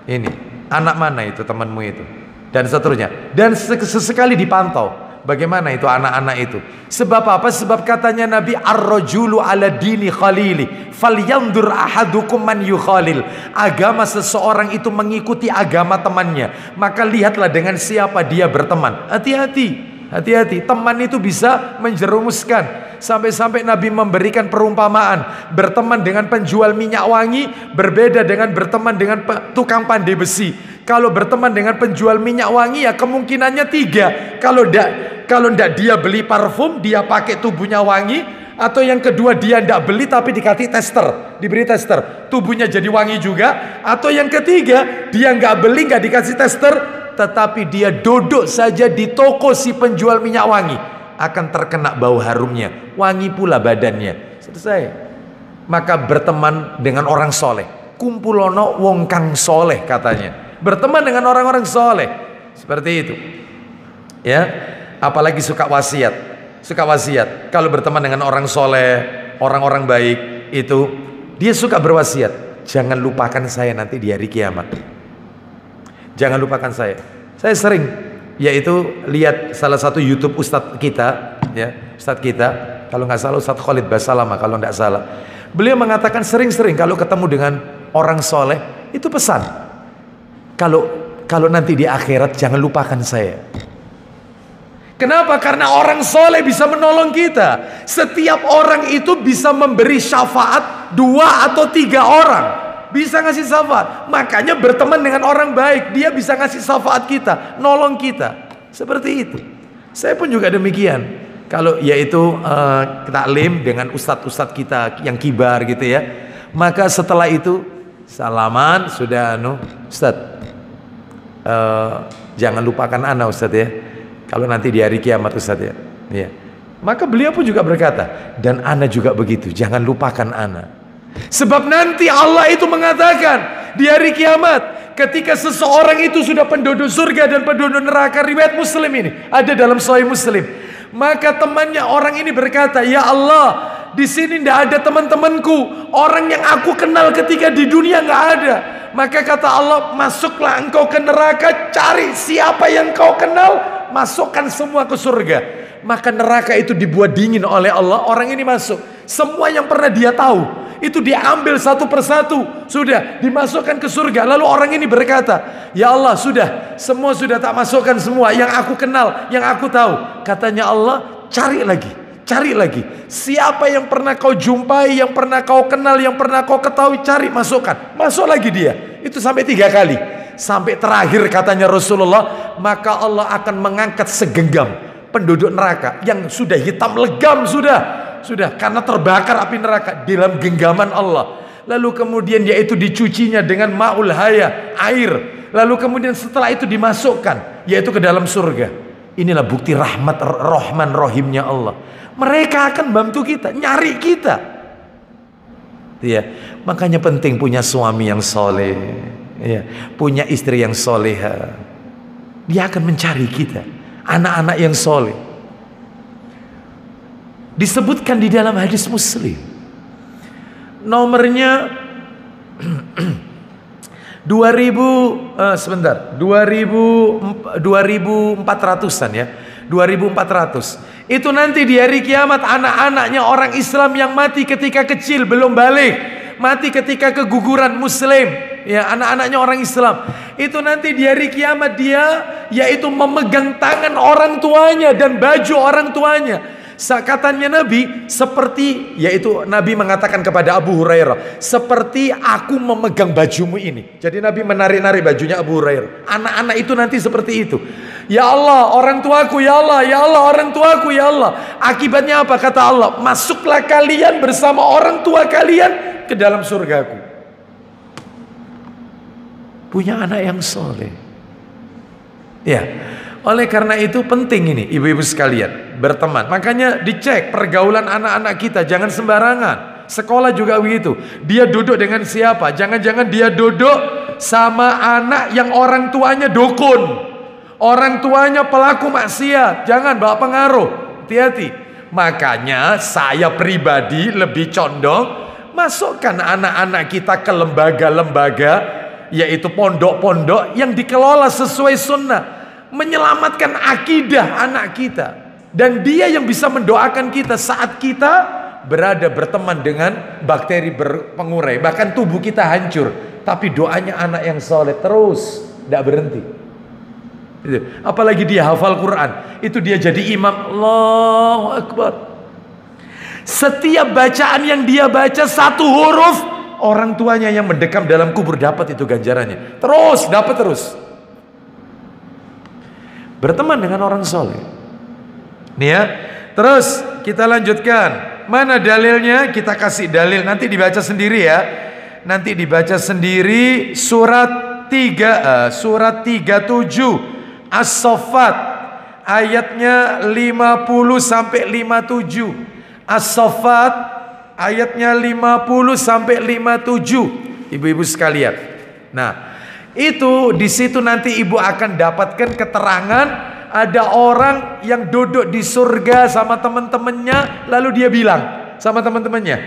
Ini. Anak mana itu temanmu itu? Dan seterusnya. Dan sesekali dipantau. Bagaimana itu anak-anak itu? Sebab apa? Sebab katanya Nabi, ar-rajulu ala dini khalili falyandur ahadukum man yukhalil. Agama seseorang itu mengikuti agama temannya. Maka lihatlah dengan siapa dia berteman. Hati-hati, teman itu bisa menjerumuskan. Sampai-sampai Nabi memberikan perumpamaan, berteman dengan penjual minyak wangi berbeda dengan berteman dengan tukang pandai besi. Kalau berteman dengan penjual minyak wangi, ya kemungkinannya 3. Kalau ndak dia beli parfum, dia pakai tubuhnya wangi. Atau yang kedua, dia ndak beli tapi diberi tester, tubuhnya jadi wangi juga. Atau yang ketiga, dia nggak beli, nggak dikasih tester, tetapi dia duduk saja di toko si penjual minyak wangi, akan terkena bau harumnya, wangi pula badannya. Selesai. Maka berteman dengan orang soleh. Kumpulono wong kang soleh katanya. Berteman dengan orang-orang soleh. Seperti itu. Ya. Apalagi suka wasiat. Kalau berteman dengan orang soleh, orang-orang baik, itu dia suka berwasiat, jangan lupakan saya nanti di hari kiamat. Jangan lupakan saya. Saya sering yaitu lihat salah satu YouTube ustadz kita, ya, ustadz kita, kalau nggak salah Ustadz Khalid Basalama kalau nggak salah. Beliau mengatakan sering-sering kalau ketemu dengan orang soleh itu pesan, kalau nanti di akhirat jangan lupakan saya. Kenapa? Karena orang soleh bisa menolong kita. Setiap orang itu bisa memberi syafaat 2 atau 3 orang. Bisa ngasih syafaat. Makanya berteman dengan orang baik, dia bisa ngasih syafaat kita, nolong kita. Seperti itu. Saya pun juga demikian. Kalau yaitu taklim dengan ustadz-ustadz kita yang kibar gitu ya. Maka setelah itu salaman sudah Ustadz, jangan lupakan ana Ustadz ya. Kalau nanti di hari kiamat Ustadz ya. Ya. Maka beliau pun juga berkata, dan ana juga begitu, jangan lupakan ana. Sebab nanti Allah itu mengatakan di hari kiamat, ketika seseorang itu sudah penduduk surga dan penduduk neraka, riwayat Muslim ini ada dalam Sahih Muslim. Maka temannya orang ini berkata, ya Allah, di sini tidak ada teman-temanku, orang yang aku kenal ketika di dunia nggak ada. Maka kata Allah, masuklah engkau ke neraka, cari siapa yang kau kenal, masukkan semua ke surga. Maka neraka itu dibuat dingin oleh Allah, orang ini masuk. Semua yang pernah dia tahu itu diambil satu persatu, sudah dimasukkan ke surga. Lalu orang ini berkata, ya Allah, sudah, semua sudah tak masukkan semua yang aku kenal, yang aku tahu. Katanya Allah, cari lagi, cari lagi. Siapa yang pernah kau jumpai, yang pernah kau kenal, yang pernah kau ketahui, cari, masukkan. Masuk lagi dia. Itu sampai 3 kali. Sampai terakhir katanya Rasulullah, maka Allah akan mengangkat segenggam penduduk neraka yang sudah hitam legam, sudah karena terbakar api neraka dalam genggaman Allah. Lalu kemudian yaitu dicucinya dengan ma'ul haya, air. Lalu kemudian setelah itu dimasukkan yaitu ke dalam surga. Inilah bukti rahmat Rahman Rahimnya Allah. Mereka akan bantu kita, nyari kita. Ya, makanya penting punya suami yang soleh, ya, punya istri yang soleha. Dia akan mencari kita, anak-anak yang soleh. Disebutkan di dalam hadis Muslim, nomornya 2400-an ya, 2400. Itu nanti di hari kiamat anak-anaknya orang Islam yang mati ketika kecil belum balik, mati ketika keguguran Muslim, ya, anak-anaknya orang Islam. Itu nanti di hari kiamat dia yaitu memegang tangan orang tuanya dan baju orang tuanya. Katanya Nabi, seperti, yaitu Nabi mengatakan kepada Abu Hurairah, seperti aku memegang bajumu ini. Jadi Nabi menarik-narik bajunya Abu Hurairah. Anak-anak itu nanti seperti itu. Ya Allah, orang tuaku, ya Allah, ya Allah, orang tuaku, ya Allah. Akibatnya apa? Kata Allah, masuklah kalian bersama orang tua kalian ke dalam surgaku. Punya anak yang soleh. Ya. Oleh karena itu penting ini ibu-ibu sekalian berteman. Makanya dicek pergaulan anak-anak kita, jangan sembarangan. Sekolah juga begitu. Dia duduk dengan siapa? Jangan-jangan dia duduk sama anak yang orang tuanya dukun, orang tuanya pelaku maksiat. Jangan bawa pengaruh. Hati-hati. Makanya saya pribadi lebih condong masukkan anak-anak kita ke lembaga-lembaga, yaitu pondok-pondok yang dikelola sesuai sunnah, menyelamatkan akidah anak kita. Dan dia yang bisa mendoakan kita saat kita berada berteman dengan bakteri berpengurai, bahkan tubuh kita hancur, tapi doanya anak yang soleh terus, tidak berhenti. Apalagi dia hafal Quran, itu dia jadi imam. Allahu Akbar. Setiap bacaan yang dia baca satu huruf, orang tuanya yang mendekam dalam kubur dapat itu ganjarannya. Terus, dapat terus. Berteman dengan orang soleh. Nih ya. Terus kita lanjutkan. Mana dalilnya? Kita kasih dalil. Nanti dibaca sendiri ya. Nanti dibaca sendiri surat 37 As-Saffat ayatnya 50 sampai 57. As-Saffat ayatnya 50 sampai 57. Ibu-ibu sekalian. Nah, itu di situ nanti ibu akan dapatkan keterangan ada orang yang duduk di surga sama teman-temannya, lalu dia bilang sama teman-temannya,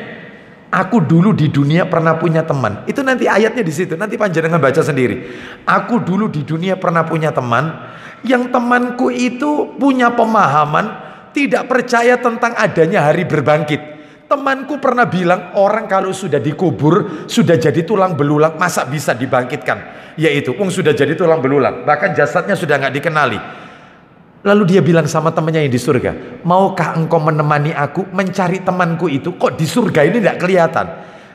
Aku dulu di dunia pernah punya teman. Itu nanti ayatnya di situ. Nanti panjenengan baca sendiri. Aku dulu di dunia pernah punya teman, yang temanku itu punya pemahaman tidak percaya tentang adanya hari berbangkit. Temanku pernah bilang, orang kalau sudah dikubur, sudah jadi tulang belulang, masa bisa dibangkitkan? Yaitu, sudah jadi tulang belulang, bahkan jasadnya sudah nggak dikenali. Lalu dia bilang sama temannya yang di surga, maukah engkau menemani aku mencari temanku itu? Kok di surga ini tidak kelihatan?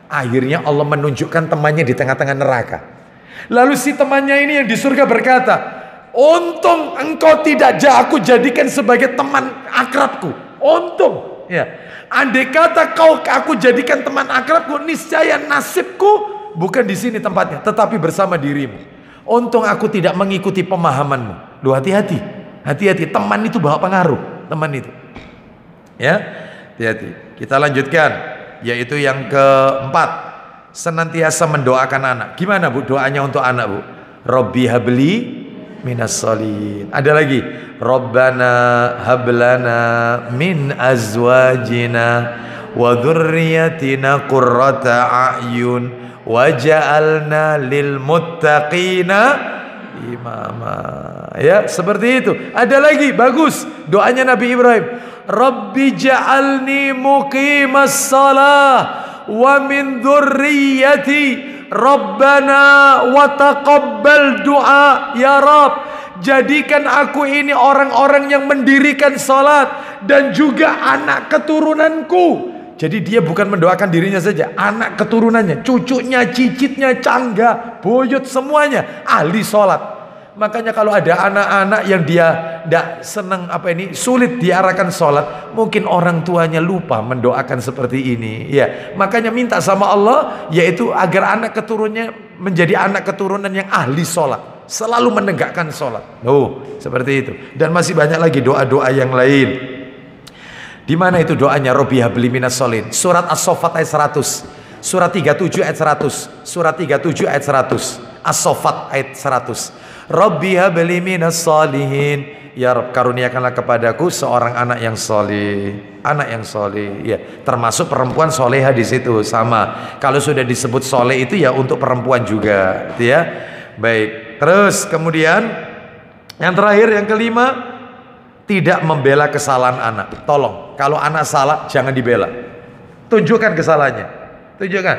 Akhirnya Allah menunjukkan temannya di tengah-tengah neraka. Lalu si temannya ini yang di surga berkata, untung engkau tidak aku jadikan sebagai teman akrabku. Untung. Ya. Andai kata aku jadikan teman akrabku, niscaya nasibku bukan di sini tempatnya, tetapi bersama dirimu. Untung aku tidak mengikuti pemahamanmu. Lu hati-hati. Hati-hati, teman itu bawa pengaruh, teman itu. Ya, hati-hati. Kita lanjutkan, yaitu yang keempat, senantiasa mendoakan anak. Gimana Bu doanya untuk anak Bu? Robbi habli minas solihin. Ada lagi, Rabbana hablana min azwajina wa dzurriyyatina qurrata a'yun waj'alna lil muttaqina imama. Ya, seperti itu. Ada lagi, bagus doanya Nabi Ibrahim, Rabbi ja'alni muqimas salah wa min dzurriyyati Rabbana wa taqabbal du'a. Ya Rabb, jadikan aku ini orang-orang yang mendirikan salat dan juga anak keturunanku. Jadi dia bukan mendoakan dirinya saja, anak keturunannya, cucunya, cicitnya, cangga, buyut, semuanya ahli sholat. Makanya kalau ada anak-anak yang dia tidak senang sulit diarahkan sholat, mungkin orang tuanya lupa mendoakan seperti ini. Ya, makanya minta sama Allah, yaitu agar anak keturunannya menjadi anak keturunan yang ahli sholat, selalu menegakkan sholat. Seperti itu. Dan masih banyak lagi doa-doa yang lain. Di mana itu doanya? Robbi habli minas solihin. Surat As-Saffat ayat 100, surat 37 ayat 100, surat 37 ayat 100, As-Saffat ayat 100. Rabbi habli minas solihin. Ya Rabb, karuniakanlah kepadaku seorang anak yang soleh. Anak yang soleh, ya, termasuk perempuan soleha di situ sama. Kalau sudah disebut soleh itu ya untuk perempuan juga, ya. Baik. Terus kemudian yang terakhir, yang kelima, tidak membela kesalahan anak. Tolong, kalau anak salah jangan dibela. Tunjukkan kesalahannya. Tunjukkan.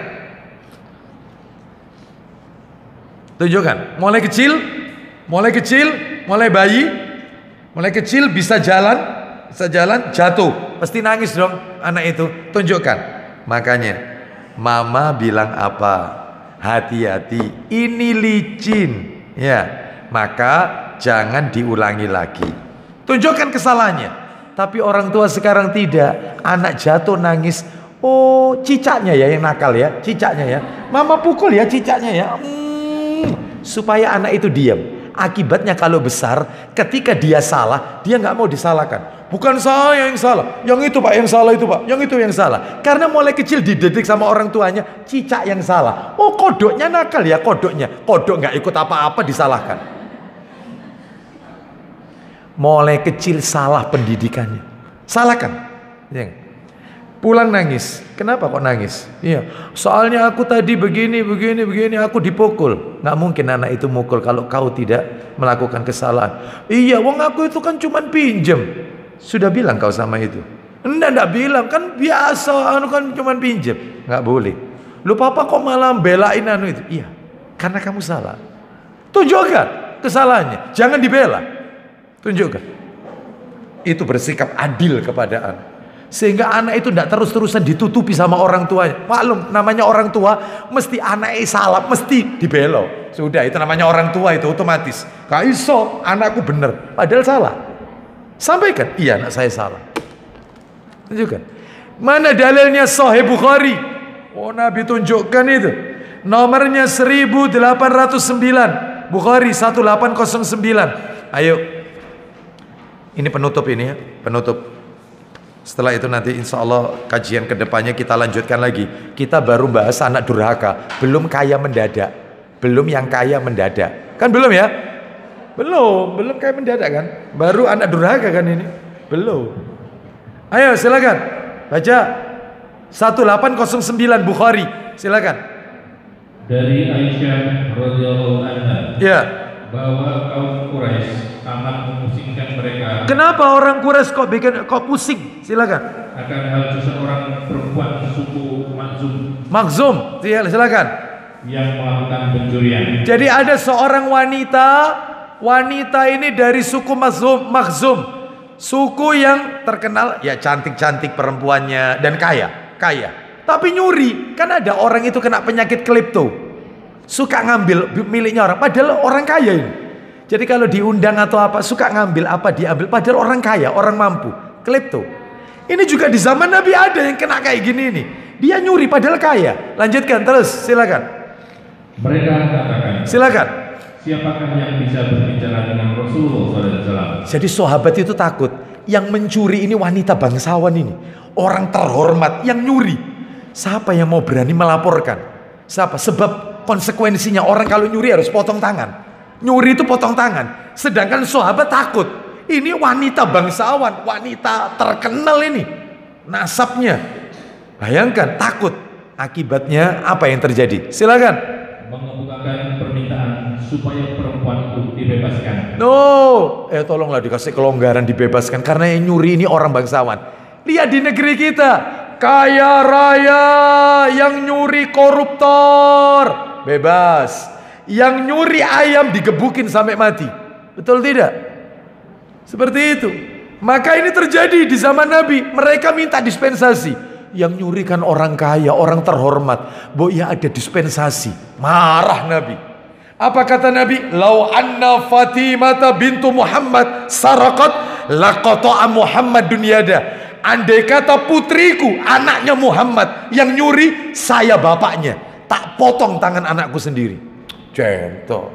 Mulai kecil, mulai bayi, mulai kecil bisa jalan, jatuh, pasti nangis dong anak itu. Tunjukkan. Makanya mama bilang apa? Hati-hati, ini licin, ya. Maka jangan diulangi lagi. Tunjukkan kesalahannya. Tapi orang tua sekarang tidak. Anak jatuh nangis, oh cicaknya ya yang nakal ya, cicaknya ya, mama pukul ya cicaknya ya, supaya anak itu diam. Akibatnya kalau besar, ketika dia salah, dia nggak mau disalahkan. Bukan saya yang salah, yang itu Pak yang salah, itu Pak, yang itu yang salah. Karena mulai kecil dididik sama orang tuanya, cicak yang salah. Oh kodoknya nakal ya, kodok nggak ikut apa-apa disalahkan. Mulai kecil salah pendidikannya, salahkan. Ya. Pulang nangis. Kenapa kok nangis? Iya, soalnya aku tadi begini, aku dipukul. Nggak mungkin anak itu mukul kalau kau tidak melakukan kesalahan. Iya, wong aku itu kan cuman pinjem. Sudah bilang kau sama itu? Enggak bilang, kan biasa, anu kan cuman pinjem. Nggak boleh. Lu papa kok malah belain anu itu? Iya, karena kamu salah. Tunjukkan kesalahannya, jangan dibela. Tunjukkan. Itu bersikap adil kepada anak. Sehingga anak itu tidak terus-terusan ditutupi sama orang tuanya. Maklum, namanya orang tua, mesti anaknya salah, mesti dibelo. Sudah, itu namanya orang tua, itu otomatis. Gak iso, anakku bener, padahal salah. Sampaikan, iya anak saya salah. Tunjukkan. Mana dalilnya Sahih Bukhari? Oh, Nabi tunjukkan itu. Nomornya 1809. Bukhari 1809. Ayo. Ini penutup ini ya, penutup. Setelah itu nanti insya Allah kajian kedepannya kita lanjutkan lagi. Kita baru bahas anak durhaka, belum kaya mendadak, belum yang kaya mendadak, kan belum ya? Belum kaya mendadak kan? Baru anak durhaka kan ini, belum. Ayo silakan baca 1809 Bukhari. Silakan. Dari Aisyah radhiyallahu anha. Ya. Bahwa kaum Quraisy amat memusingkan mereka. Kenapa orang Quraisy kok pusing? Silakan. Akan hal seseorang perempuan suku Makhzum. Makhzum, silakan. Yang melakukan pencurian. Jadi ada seorang wanita ini dari suku Makhzum. Suku yang terkenal ya cantik-cantik perempuannya dan kaya. Tapi nyuri. Kan ada orang itu kena penyakit klepto. Suka ngambil miliknya orang, padahal orang kaya ini. Jadi kalau diundang atau apa, suka ngambil apa diambil, padahal orang kaya, orang mampu. Klepto. Ini juga di zaman Nabi ada yang kena kayak gini nih. Dia nyuri padahal kaya. Lanjutkan terus, silakan. Mereka katakan, silakan. Siapakah yang bisa berbicara dengan Rasulullah SAW? Jadi sahabat itu takut. Yang mencuri ini wanita bangsawan ini, orang terhormat yang nyuri. Siapa yang mau berani melaporkan? Siapa? Sebab konsekuensinya orang kalau nyuri harus potong tangan. Nyuri itu potong tangan. Sedangkan sahabat takut. Ini wanita bangsawan, wanita terkenal ini. Nasabnya. Bayangkan, takut. Akibatnya apa yang terjadi? Silakan. Mengemukakan permintaan supaya perempuan itu dibebaskan. Tolonglah dikasih kelonggaran dibebaskan. Karena yang nyuri ini orang bangsawan. Lihat di negeri kita. Kaya raya, yang nyuri koruptor, bebas. Yang nyuri ayam digebukin sampai mati. Betul tidak? Seperti itu. Maka ini terjadi di zaman Nabi. Mereka minta dispensasi. Yang nyuri kan orang kaya, orang terhormat. Ya ada dispensasi. Marah Nabi. Apa kata Nabi? Lau anna Fatimah bintu Muhammad sarakat laqata'a Muhammad dunyada. Andai kata putriku, anaknya Muhammad yang nyuri, saya bapaknya. Tak potong tangan anakku sendiri. Contoh.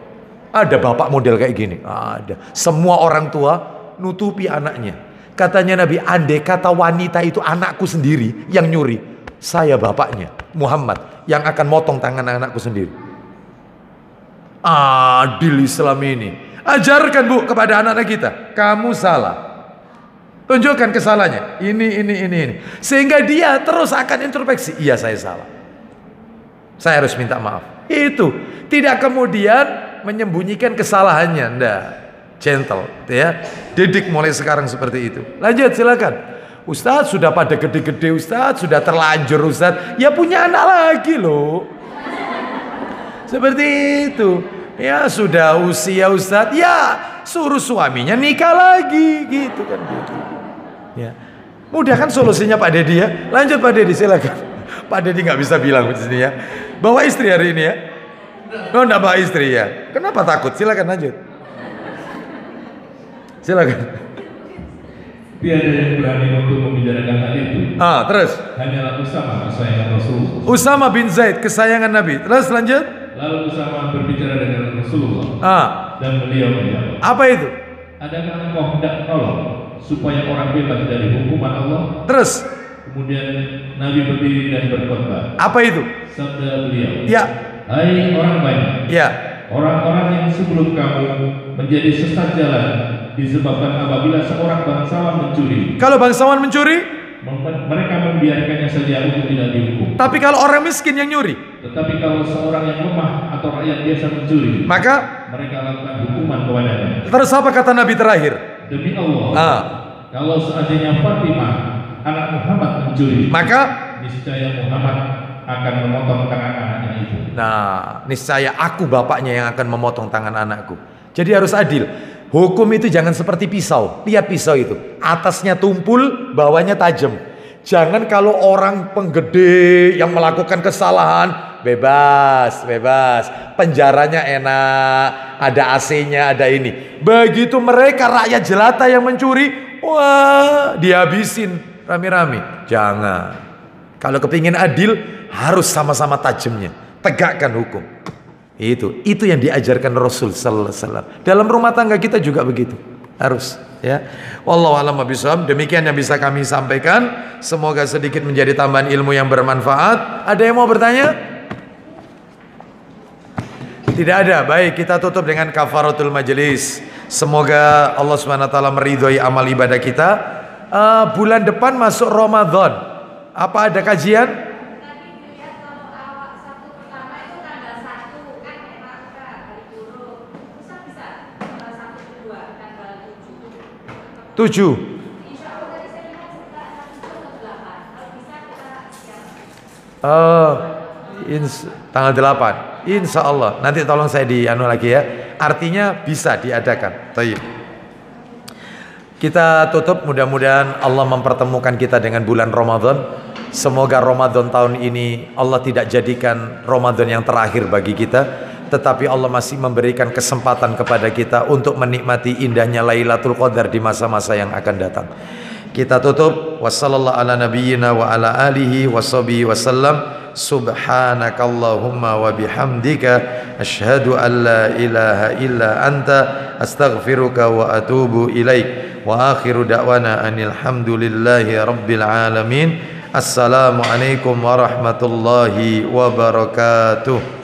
Ada bapak model kayak gini? Ada. Semua orang tua nutupi anaknya. Katanya Nabi, andai kata wanita itu anakku sendiri yang nyuri, saya bapaknya, Muhammad, yang akan motong tangan anakku sendiri. Adil Islam ini. Ajarkan Bu kepada anak-anak kita. Kamu salah. Tunjukkan kesalahannya. Ini. Sehingga dia terus akan introspeksi. Iya saya salah. Saya harus minta maaf. Itu. Tidak kemudian menyembunyikan kesalahannya. Nggak. Gentle. Ya. Didik mulai sekarang seperti itu. Lanjut silakan. Ustadz sudah pada gede-gede Ustadz. Sudah terlanjur Ustadz. Ya punya anak lagi loh. Seperti itu. Ya sudah usia Ustadz. Ya suruh suaminya nikah lagi. Gitu kan. Ya. Mudah kan solusinya Pak Dedi ya. Lanjut Pak Dedi silakan. Pak Dedi nggak bisa bilang di sini ya. Bawa istri hari ini ya. Enggak bawa istri ya. Kenapa takut? Silakan lanjut. Silakan. Tiada yang berani untuk membicarakan hal itu. Terus. Hanyalah Usama kesayangan Rasulullah. Usama bin Zaid kesayangan Nabi. Terus lanjut. Lalu Usama berbicara dengan Rasulullah. Dan beliau menjawab. Apa itu? Adakah engkau hendak tolong supaya orang bebas dari hukuman Allah? Terus. Kemudian Nabi berdiri dan berkhotbah. Apa itu? Sabda beliau. Ya. Hai orang banyak. Ya. Orang-orang yang sebelum kamu menjadi sesat jalan disebabkan apabila seorang bangsawan mencuri. Kalau bangsawan mencuri, mereka membiarkannya saja untuk tidak dihukum. Tapi kalau orang miskin yang nyuri, tetapi kalau seorang yang lemah atau rakyat biasa mencuri, maka mereka lakukan hukuman kepadanya. Terus apa kata Nabi terakhir? Demi Allah, kalau seandainya Fatimah anak Muhammad mencuri, maka niscaya Muhammad akan memotong tangan anaknya itu. Nah, niscaya aku bapaknya yang akan memotong tangan anakku. Jadi harus adil. Hukum itu jangan seperti pisau. Lihat pisau itu, atasnya tumpul, bawahnya tajam. Jangan kalau orang penggede yang melakukan kesalahan, bebas. Penjaranya enak, ada AC-nya, ada ini. Begitu mereka rakyat jelata yang mencuri, wah, dihabisin rame-rame. Jangan. Kalau kepingin adil, harus sama-sama tajamnya. Tegakkan hukum. Itu yang diajarkan Rasul sallallahu alaihi wasallam. Dalam rumah tangga kita juga begitu. Harus, ya. Wallahu a'lam bishawab. Demikian yang bisa kami sampaikan. Semoga sedikit menjadi tambahan ilmu yang bermanfaat. Ada yang mau bertanya? Tidak ada. Baik, kita tutup dengan kafaratul majelis. Semoga Allah Subhanahu wa taala meridhoi amal ibadah kita. Bulan depan masuk Ramadan. Apa ada kajian? Tadi dilihat kalau awal Sabtu pertama itu tanggal 1 kan emang hari buruk. Terus bisa Sabtu kedua tanggal 7. 7. Insya Allah tadi saya lihat sekitar 7 atau 8. Kalau bisa kita siap. Tanggal 8. Insya Allah. Nanti tolong saya dianu lagi ya. Artinya bisa diadakan. Tayyib. Kita tutup, mudah-mudahan Allah mempertemukan kita dengan bulan Ramadan. Semoga Ramadan tahun ini Allah tidak jadikan Ramadan yang terakhir bagi kita, tetapi Allah masih memberikan kesempatan kepada kita untuk menikmati indahnya Lailatul Qadar di masa-masa yang akan datang. Kita tutup, wassallallahu ala nabiyyina wa ala alihi washabihi wasallam. Subhanakallahumma wa bihamdika asyhadu an la ilaha illa anta astaghfiruka wa atubu ilaik. Wa akhiru da'wana anil hamdulillahi rabbil alamin. Assalamualaikum warahmatullahi wabarakatuh.